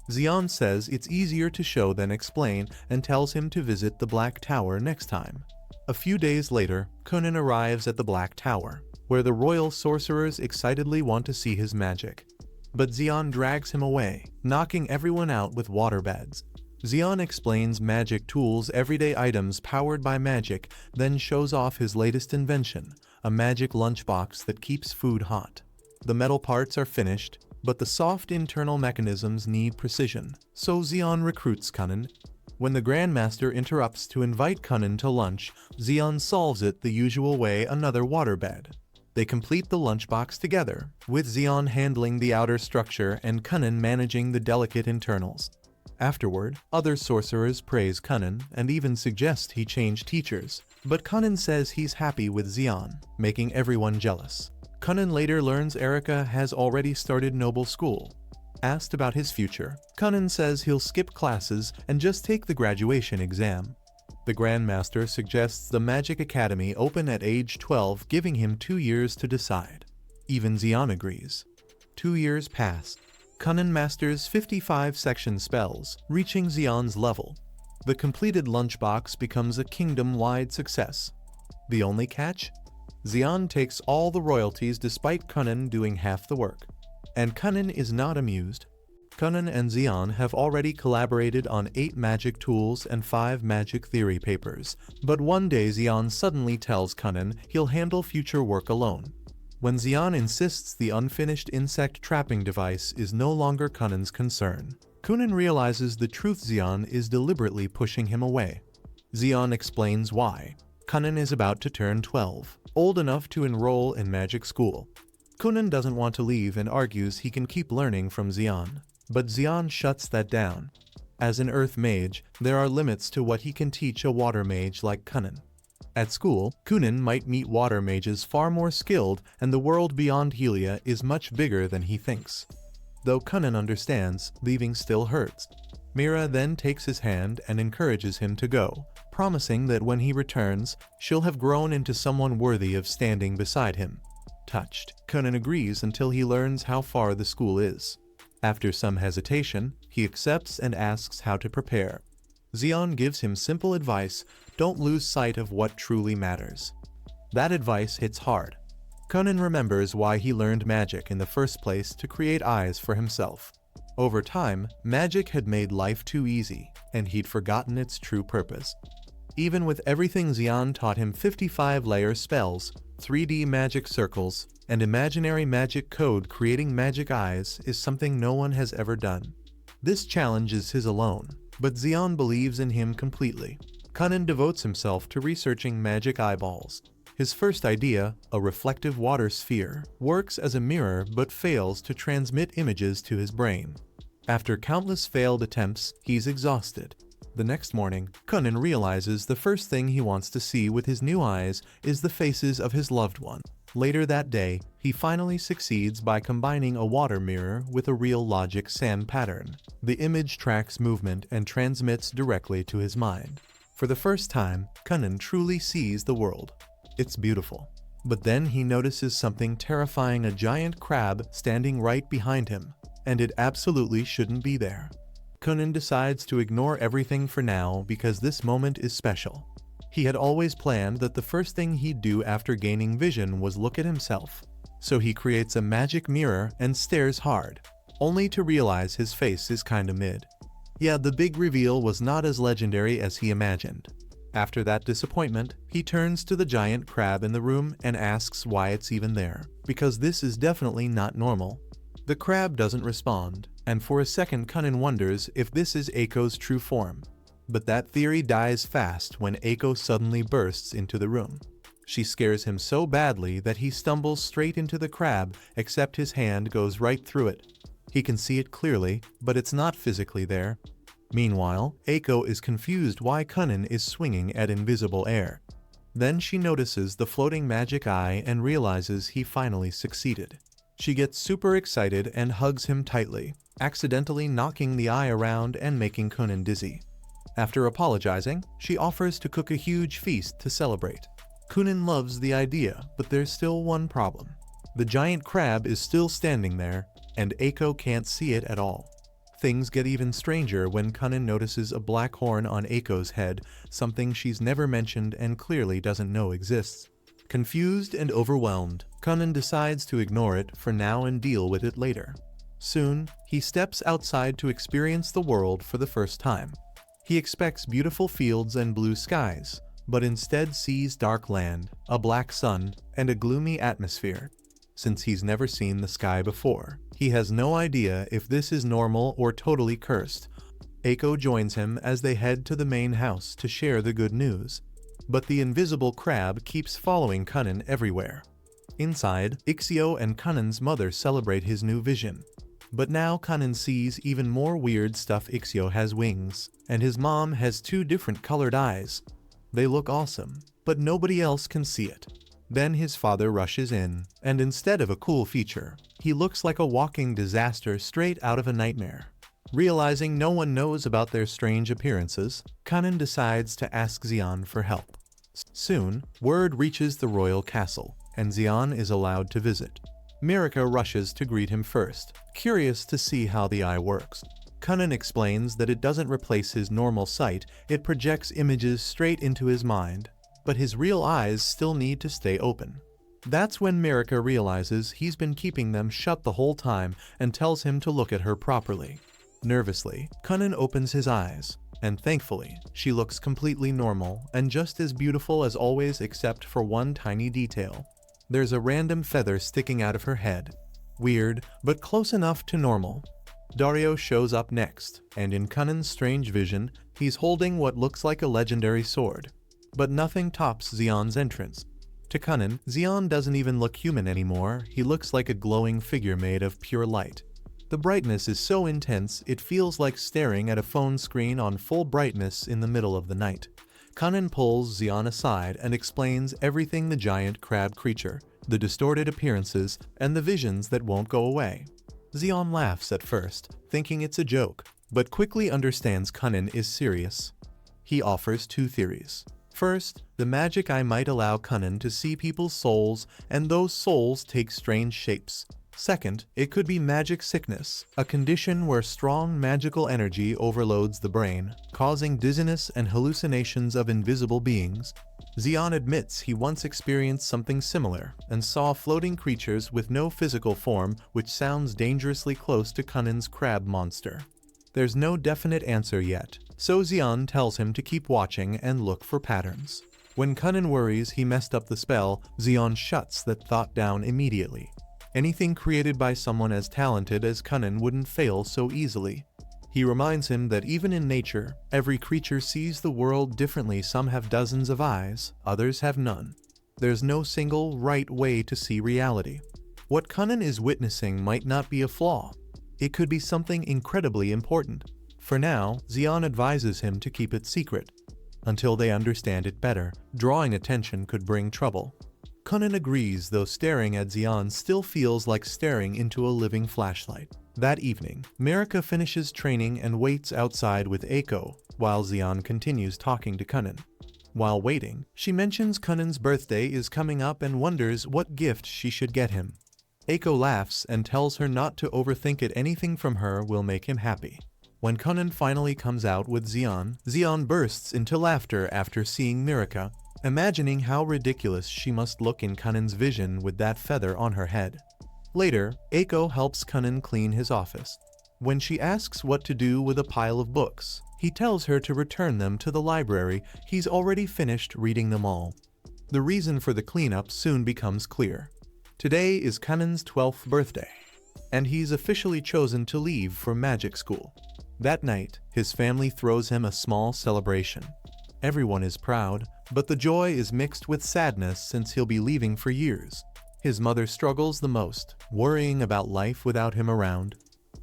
Xian says it's easier to show than explain and tells him to visit the Black Tower next time. A few days later, Kunnan arrives at the Black Tower, where the royal sorcerers excitedly want to see his magic. But Xian drags him away, knocking everyone out with waterbeds. Xian explains magic tools, everyday items powered by magic, then shows off his latest invention, a magic lunchbox that keeps food hot. The metal parts are finished, but the soft internal mechanisms need precision, so Xian recruits Kunnan. When the Grandmaster interrupts to invite Kunnan to lunch, Xian solves it the usual way, another waterbed. They complete the lunchbox together, with Xian handling the outer structure and Kunnan managing the delicate internals. Afterward, other sorcerers praise Kunnan and even suggest he change teachers, but Kunnan says he's happy with Xian, making everyone jealous. Kunnan later learns Erika has already started noble school. Asked about his future, Kunnan says he'll skip classes and just take the graduation exam. The Grandmaster suggests the Magic Academy open at age 12, giving him 2 years to decide. Even Xian agrees. 2 years pass. Kunnan masters 55 section spells, reaching Xian's level. The completed lunchbox becomes a kingdom-wide success. The only catch? Xian takes all the royalties despite Kunnan doing half the work. And Kunnan is not amused. Kunnan and Xian have already collaborated on 8 magic tools and 5 magic theory papers, but one day Xian suddenly tells Kunnan he'll handle future work alone. When Xian insists the unfinished insect trapping device is no longer Kunnan's concern, Kunnan realizes the truth: Xian is deliberately pushing him away. Xian explains why. Kunnan is about to turn 12, old enough to enroll in magic school. Kunnan doesn't want to leave and argues he can keep learning from Xian, but Xian shuts that down. As an earth mage, there are limits to what he can teach a water mage like Kunnan. At school, Kunin might meet water mages far more skilled, and the world beyond Helia is much bigger than he thinks. Though Kunin understands, leaving still hurts. Mira then takes his hand and encourages him to go, promising that when he returns, she'll have grown into someone worthy of standing beside him. Touched, Kunin agrees until he learns how far the school is. After some hesitation, he accepts and asks how to prepare. Xion gives him simple advice: don't lose sight of what truly matters. That advice hits hard. Kunin remembers why he learned magic in the first place, to create eyes for himself. Over time, magic had made life too easy, and he'd forgotten its true purpose. Even with everything Xion taught him, 55-layer spells, 3D magic circles, and imaginary magic code, creating magic eyes is something no one has ever done. This challenge is his alone, but Xion believes in him completely. Kunin devotes himself to researching magic eyeballs. His first idea, a reflective water sphere, works as a mirror but fails to transmit images to his brain. After countless failed attempts, he's exhausted. The next morning, Kunin realizes the first thing he wants to see with his new eyes is the faces of his loved one. Later that day, he finally succeeds by combining a water mirror with a real logic sand pattern. The image tracks movement and transmits directly to his mind. For the first time, Kunin truly sees the world. It's beautiful. But then he notices something terrifying: a giant crab standing right behind him. And it absolutely shouldn't be there. Kunin decides to ignore everything for now because this moment is special. He had always planned that the first thing he'd do after gaining vision was look at himself. So he creates a magic mirror and stares hard, only to realize his face is kinda mid. Yeah, the big reveal was not as legendary as he imagined. After that disappointment, he turns to the giant crab in the room and asks why it's even there, because this is definitely not normal. The crab doesn't respond, and for a second Kunin wonders if this is Eiko's true form. But that theory dies fast when Eiko suddenly bursts into the room. She scares him so badly that he stumbles straight into the crab, except his hand goes right through it. He can see it clearly, but it's not physically there. Meanwhile, Eiko is confused why Kunin is swinging at invisible air. Then she notices the floating magic eye and realizes he finally succeeded. She gets super excited and hugs him tightly, accidentally knocking the eye around and making Kunin dizzy. After apologizing, she offers to cook a huge feast to celebrate. Kunin loves the idea, but there's still one problem. The giant crab is still standing there, and Eiko can't see it at all. Things get even stranger when Kunin notices a black horn on Eiko's head, something she's never mentioned and clearly doesn't know exists. Confused and overwhelmed, Kunin decides to ignore it for now and deal with it later. Soon, he steps outside to experience the world for the first time. He expects beautiful fields and blue skies, but instead sees dark land, a black sun, and a gloomy atmosphere. Since he's never seen the sky before, he has no idea if this is normal or totally cursed. Eiko joins him as they head to the main house to share the good news. But the invisible crab keeps following Kunin everywhere. Inside, Ixio and Kunin's mother celebrate his new vision. But now Kunin sees even more weird stuff. Ixio has wings, and his mom has two different colored eyes. They look awesome, but nobody else can see it. Then his father rushes in, and instead of a cool feature, he looks like a walking disaster straight out of a nightmare. Realizing no one knows about their strange appearances, Kunin decides to ask Xion for help. Soon, word reaches the royal castle, and Xion is allowed to visit. Mirika rushes to greet him first, curious to see how the eye works. Kunin explains that it doesn't replace his normal sight, it projects images straight into his mind, but his real eyes still need to stay open. That's when Mirika realizes he's been keeping them shut the whole time and tells him to look at her properly. Nervously, Kunin opens his eyes, and thankfully, she looks completely normal and just as beautiful as always, except for one tiny detail. There's a random feather sticking out of her head. Weird, but close enough to normal. Dario shows up next, and in Kunin's strange vision, he's holding what looks like a legendary sword. But nothing tops Xion's entrance. To Kunin, Xion doesn't even look human anymore, he looks like a glowing figure made of pure light. The brightness is so intense it feels like staring at a phone screen on full brightness in the middle of the night. Kunin pulls Xian aside and explains everything: the giant crab creature, the distorted appearances, and the visions that won't go away. Xian laughs at first, thinking it's a joke, but quickly understands Kunin is serious. He offers two theories. First, the magic eye might allow Kunin to see people's souls, and those souls take strange shapes. Second, it could be magic sickness, a condition where strong magical energy overloads the brain, causing dizziness and hallucinations of invisible beings. Xian admits he once experienced something similar and saw floating creatures with no physical form, which sounds dangerously close to Kunin's crab monster. There's no definite answer yet, so Xian tells him to keep watching and look for patterns. When Kunin worries he messed up the spell, Xian shuts that thought down immediately. Anything created by someone as talented as Kunin wouldn't fail so easily. He reminds him that even in nature, every creature sees the world differently. Some have dozens of eyes, others have none. There's no single right way to see reality. What Kunin is witnessing might not be a flaw. It could be something incredibly important. For now, Xian advises him to keep it secret until they understand it better. Drawing attention could bring trouble. Kunin agrees, though staring at Xian still feels like staring into a living flashlight. That evening, Marika finishes training and waits outside with Eiko, while Xian continues talking to Kunin. While waiting, she mentions Kunin's birthday is coming up and wonders what gift she should get him. Eiko laughs and tells her not to overthink it. Anything from her will make him happy. When Kunin finally comes out with Xian bursts into laughter after seeing Marika, imagining how ridiculous she must look in Kunin's vision with that feather on her head. Later, Eiko helps Kunin clean his office. When she asks what to do with a pile of books, he tells her to return them to the library. He's already finished reading them all. The reason for the cleanup soon becomes clear. Today is Kunin's 12th birthday, and he's officially chosen to leave for magic school. That night, his family throws him a small celebration. Everyone is proud, but the joy is mixed with sadness since he'll be leaving for years. His mother struggles the most, worrying about life without him around.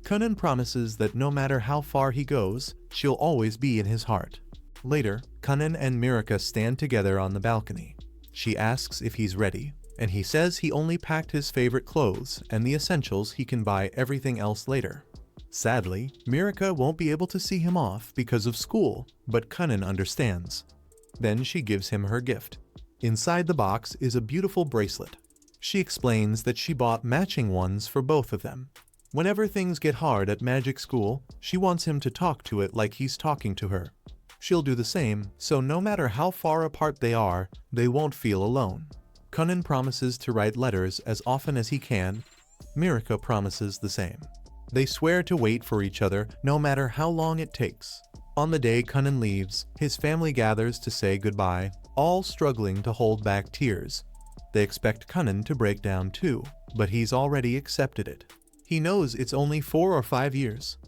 Kunin promises that no matter how far he goes, she'll always be in his heart. Later, Kunin and Marika stand together on the balcony. She asks if he's ready, and he says he only packed his favorite clothes and the essentials. He can buy everything else later. Sadly, Marika won't be able to see him off because of school, but Kunin understands. Then she gives him her gift. Inside the box is a beautiful bracelet. She explains that she bought matching ones for both of them. Whenever things get hard at magic school, she wants him to talk to it like he's talking to her. She'll do the same, so no matter how far apart they are, they won't feel alone. Kunin promises to write letters as often as he can. Marika promises the same. They swear to wait for each other no matter how long it takes. On the day Kunin leaves, his family gathers to say goodbye, all struggling to hold back tears. They expect Kunin to break down too, but he's already accepted it. He knows it's only 4 or 5 years.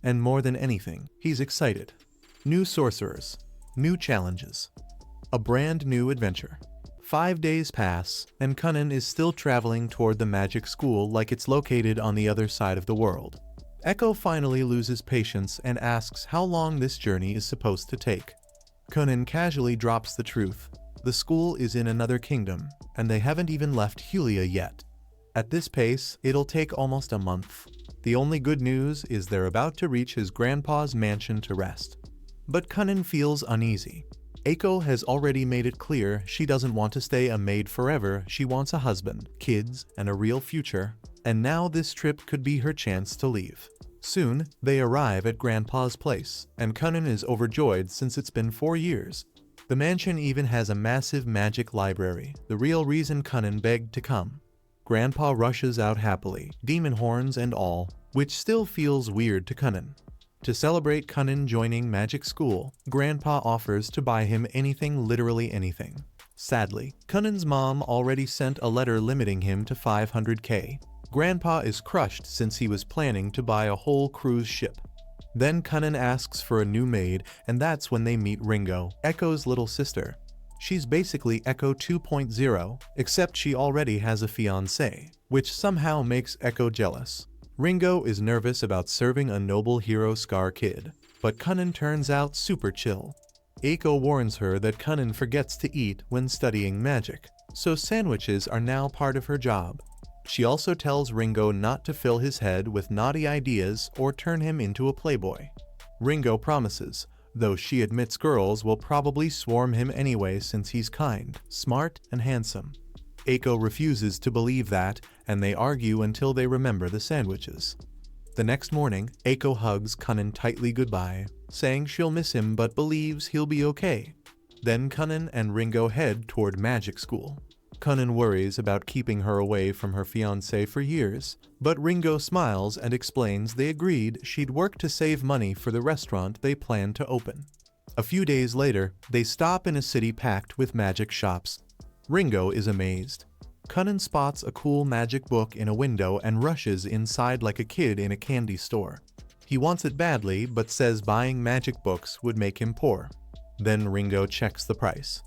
And more than anything, he's excited. New sorcerers, new challenges, a brand new adventure. 5 days pass, and Kunin is still traveling toward the magic school like it's located on the other side of the world. Eiko finally loses patience and asks how long this journey is supposed to take. Kunin casually drops the truth. The school is in another kingdom, and they haven't even left Hulia yet. At this pace, it'll take almost a month. The only good news is they're about to reach his grandpa's mansion to rest. But Kunin feels uneasy. Eiko has already made it clear she doesn't want to stay a maid forever. She wants a husband, kids, and a real future. And now this trip could be her chance to leave. Soon, they arrive at Grandpa's place, and Kunin is overjoyed since it's been 4 years. The mansion even has a massive magic library, the real reason Kunin begged to come. Grandpa rushes out happily, demon horns and all, which still feels weird to Kunin. To celebrate Kunin joining magic school, Grandpa offers to buy him anything, literally anything. Sadly, Kunin's mom already sent a letter limiting him to 500k. Grandpa is crushed since he was planning to buy a whole cruise ship. Then Kunin asks for a new maid, and that's when they meet Ringo, Eiko's little sister. She's basically Eiko 2.0, except she already has a fiancé, which somehow makes Eiko jealous. Ringo is nervous about serving a noble hero Scar Kid, but Kunin turns out super chill. Eiko warns her that Kunin forgets to eat when studying magic, so sandwiches are now part of her job. She also tells Ringo not to fill his head with naughty ideas or turn him into a playboy. Ringo promises, though she admits girls will probably swarm him anyway since he's kind, smart, and handsome. Eiko refuses to believe that, and they argue until they remember the sandwiches. The next morning, Eiko hugs Kunin tightly goodbye, saying she'll miss him but believes he'll be okay. Then Kunin and Ringo head toward magic school. Kunin worries about keeping her away from her fiancé for years, but Ringo smiles and explains they agreed she'd work to save money for the restaurant they planned to open. A few days later, they stop in a city packed with magic shops. Ringo is amazed. Kunin spots a cool magic book in a window and rushes inside like a kid in a candy store. He wants it badly but says buying magic books would make him poor. Then Ringo checks the price.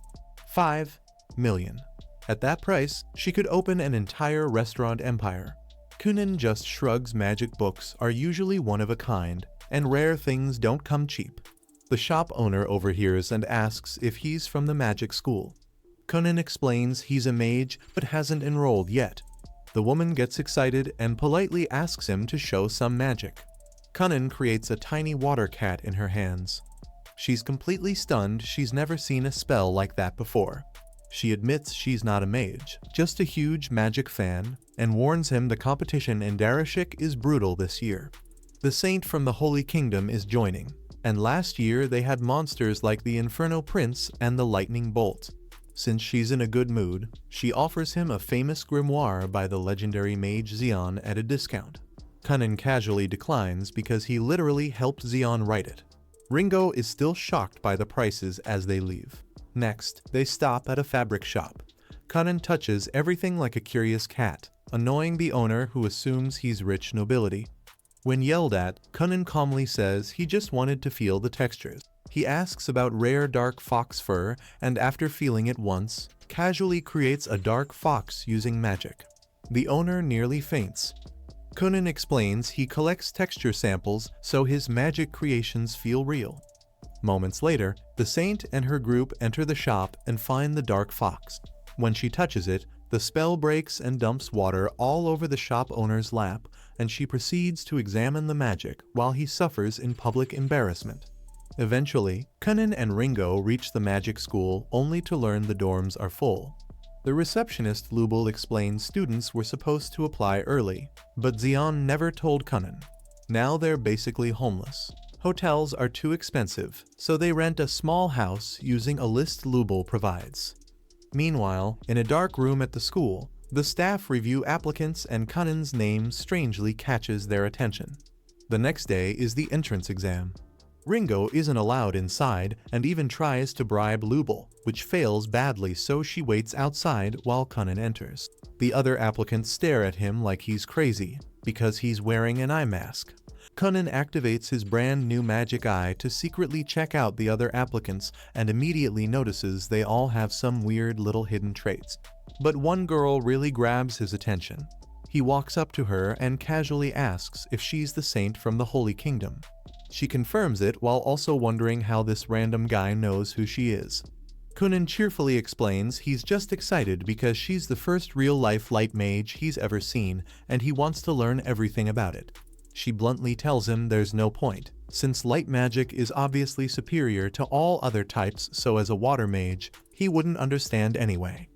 5 million. At that price, she could open an entire restaurant empire. Kunin just shrugs. Magic books are usually one of a kind, and rare things don't come cheap. The shop owner overhears and asks if he's from the magic school. Kunin explains he's a mage but hasn't enrolled yet. The woman gets excited and politely asks him to show some magic. Kunin creates a tiny water cat in her hands. She's completely stunned. She's never seen a spell like that before. She admits she's not a mage, just a huge magic fan, and warns him the competition in Darashik is brutal this year. The saint from the Holy Kingdom is joining, and last year they had monsters like the Inferno Prince and the Lightning Bolt. Since she's in a good mood, she offers him a famous grimoire by the legendary mage Xion at a discount. Kunin casually declines because he literally helped Xion write it. Ringo is still shocked by the prices as they leave. Next, they stop at a fabric shop. Kunin touches everything like a curious cat, annoying the owner who assumes he's rich nobility. When yelled at, Kunin calmly says he just wanted to feel the textures. He asks about rare dark fox fur and after feeling it once, casually creates a dark fox using magic. The owner nearly faints. Kunin explains he collects texture samples so his magic creations feel real. Moments later, the saint and her group enter the shop and find the dark fox. When she touches it, the spell breaks and dumps water all over the shop owner's lap, and she proceeds to examine the magic while he suffers in public embarrassment. Eventually, Kunin and Ringo reach the magic school only to learn the dorms are full. The receptionist Lubel explains students were supposed to apply early, but Xion never told Kunin. Now they're basically homeless. Hotels are too expensive, so they rent a small house using a list Lubel provides. Meanwhile, in a dark room at the school, the staff review applicants and Kunin's name strangely catches their attention. The next day is the entrance exam. Ringo isn't allowed inside and even tries to bribe Lubel, which fails badly, so she waits outside while Kunin enters. The other applicants stare at him like he's crazy, because he's wearing an eye mask. Kunin activates his brand new magic eye to secretly check out the other applicants and immediately notices they all have some weird little hidden traits. But one girl really grabs his attention. He walks up to her and casually asks if she's the saint from the Holy Kingdom. She confirms it while also wondering how this random guy knows who she is. Kunin cheerfully explains he's just excited because she's the first real-life light mage he's ever seen and he wants to learn everything about it. She bluntly tells him there's no point, since light magic is obviously superior to all other types, so as a water mage, he wouldn't understand anyway.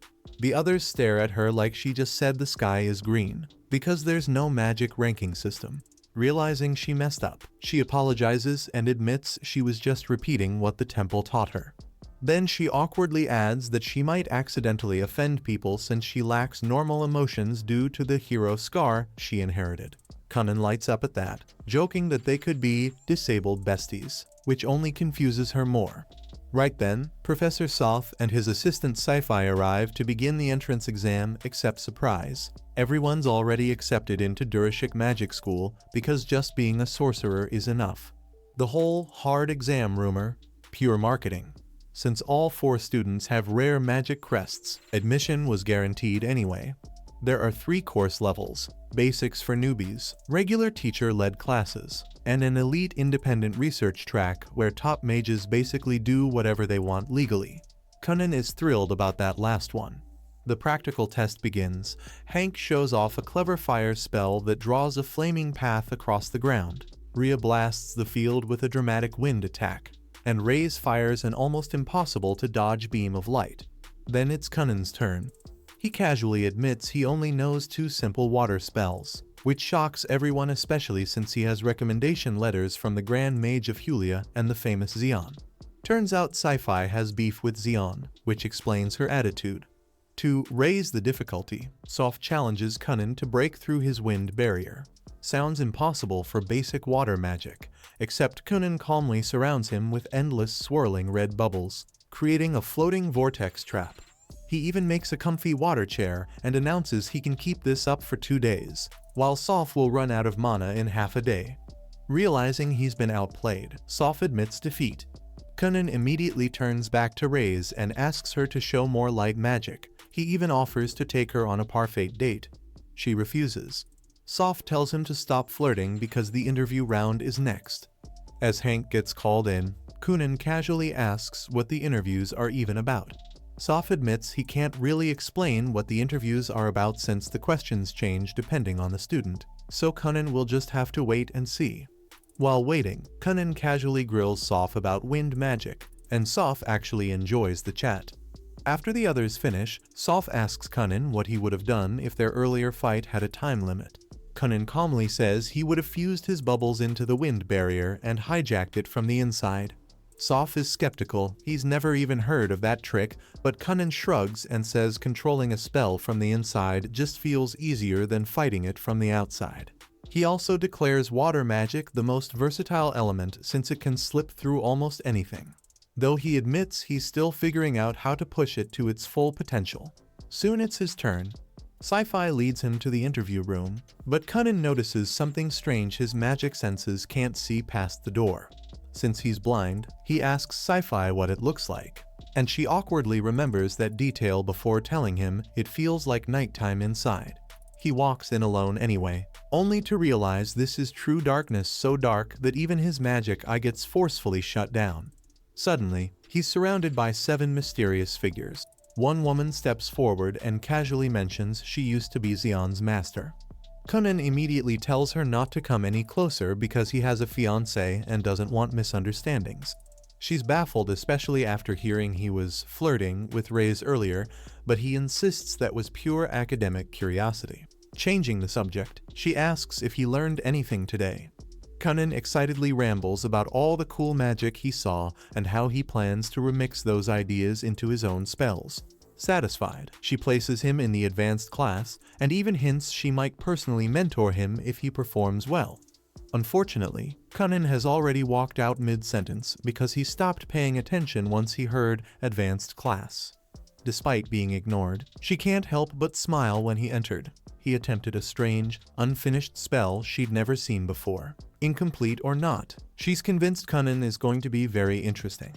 The others stare at her like she just said the sky is green, because there's no magic ranking system. Realizing she messed up, she apologizes and admits she was just repeating what the temple taught her. Then she awkwardly adds that she might accidentally offend people since she lacks normal emotions due to the hero scar she inherited. Kunin lights up at that, joking that they could be disabled besties, which only confuses her more. Right then, Professor Soth and his assistant Sci-Fi arrive to begin the entrance exam, except surprise. Everyone's already accepted into Darashik Magic School because just being a sorcerer is enough. The whole hard exam rumor, pure marketing. Since all 4 students have rare magic crests, admission was guaranteed anyway. There are 3 course levels: basics for newbies, regular teacher-led classes, and an elite independent research track where top mages basically do whatever they want legally. Kunin is thrilled about that last one. The practical test begins. Hank shows off a clever fire spell that draws a flaming path across the ground. Rhea blasts the field with a dramatic wind attack, and Reyes fires an almost impossible to dodge beam of light. Then it's Kunin's turn. He casually admits he only knows 2 simple water spells, which shocks everyone, especially since he has recommendation letters from the Grand Mage of Hulia and the famous Xion. Turns out Sci-Fi has beef with Xion, which explains her attitude. To raise the difficulty, Soph challenges Kunin to break through his wind barrier. Sounds impossible for basic water magic, except Kunin calmly surrounds him with endless swirling red bubbles, creating a floating vortex trap. He even makes a comfy water chair and announces he can keep this up for 2 days, while Soph will run out of mana in half a day. Realizing he's been outplayed, Soph admits defeat. Kunin immediately turns back to Reyes and asks her to show more light magic. He even offers to take her on a parfait date. She refuses. Soph tells him to stop flirting because the interview round is next. As Hank gets called in, Kunin casually asks what the interviews are even about. Soph admits he can't really explain what the interviews are about since the questions change depending on the student, so Kunin will just have to wait and see. While waiting, Kunin casually grills Soph about wind magic, and Soph actually enjoys the chat. After the others finish, Soph asks Kunin what he would have done if their earlier fight had a time limit. Kunin calmly says he would have fused his bubbles into the wind barrier and hijacked it from the inside. Soph is skeptical, he's never even heard of that trick, but Kunin shrugs and says controlling a spell from the inside just feels easier than fighting it from the outside. He also declares water magic the most versatile element since it can slip through almost anything, though he admits he's still figuring out how to push it to its full potential. Soon it's his turn. Sci-Fi leads him to the interview room, but Kunin notices something strange: his magic senses can't see past the door. Since he's blind, he asks Sci-Fi what it looks like, and she awkwardly remembers that detail before telling him it feels like nighttime inside. He walks in alone anyway, only to realize this is true darkness, so dark that even his magic eye gets forcefully shut down. Suddenly, he's surrounded by 7 mysterious figures. One woman steps forward and casually mentions she used to be Xion's master. Kunin immediately tells her not to come any closer because he has a fiancé and doesn't want misunderstandings. She's baffled, especially after hearing he was flirting with Reyes earlier, but he insists that was pure academic curiosity. Changing the subject, she asks if he learned anything today. Kunin excitedly rambles about all the cool magic he saw and how he plans to remix those ideas into his own spells. Satisfied, she places him in the advanced class and even hints she might personally mentor him if he performs well. Unfortunately, Kunin has already walked out mid-sentence because he stopped paying attention once he heard advanced class. Despite being ignored, she can't help but smile when he entered. He attempted a strange, unfinished spell she'd never seen before. Incomplete or not, she's convinced Kunin is going to be very interesting.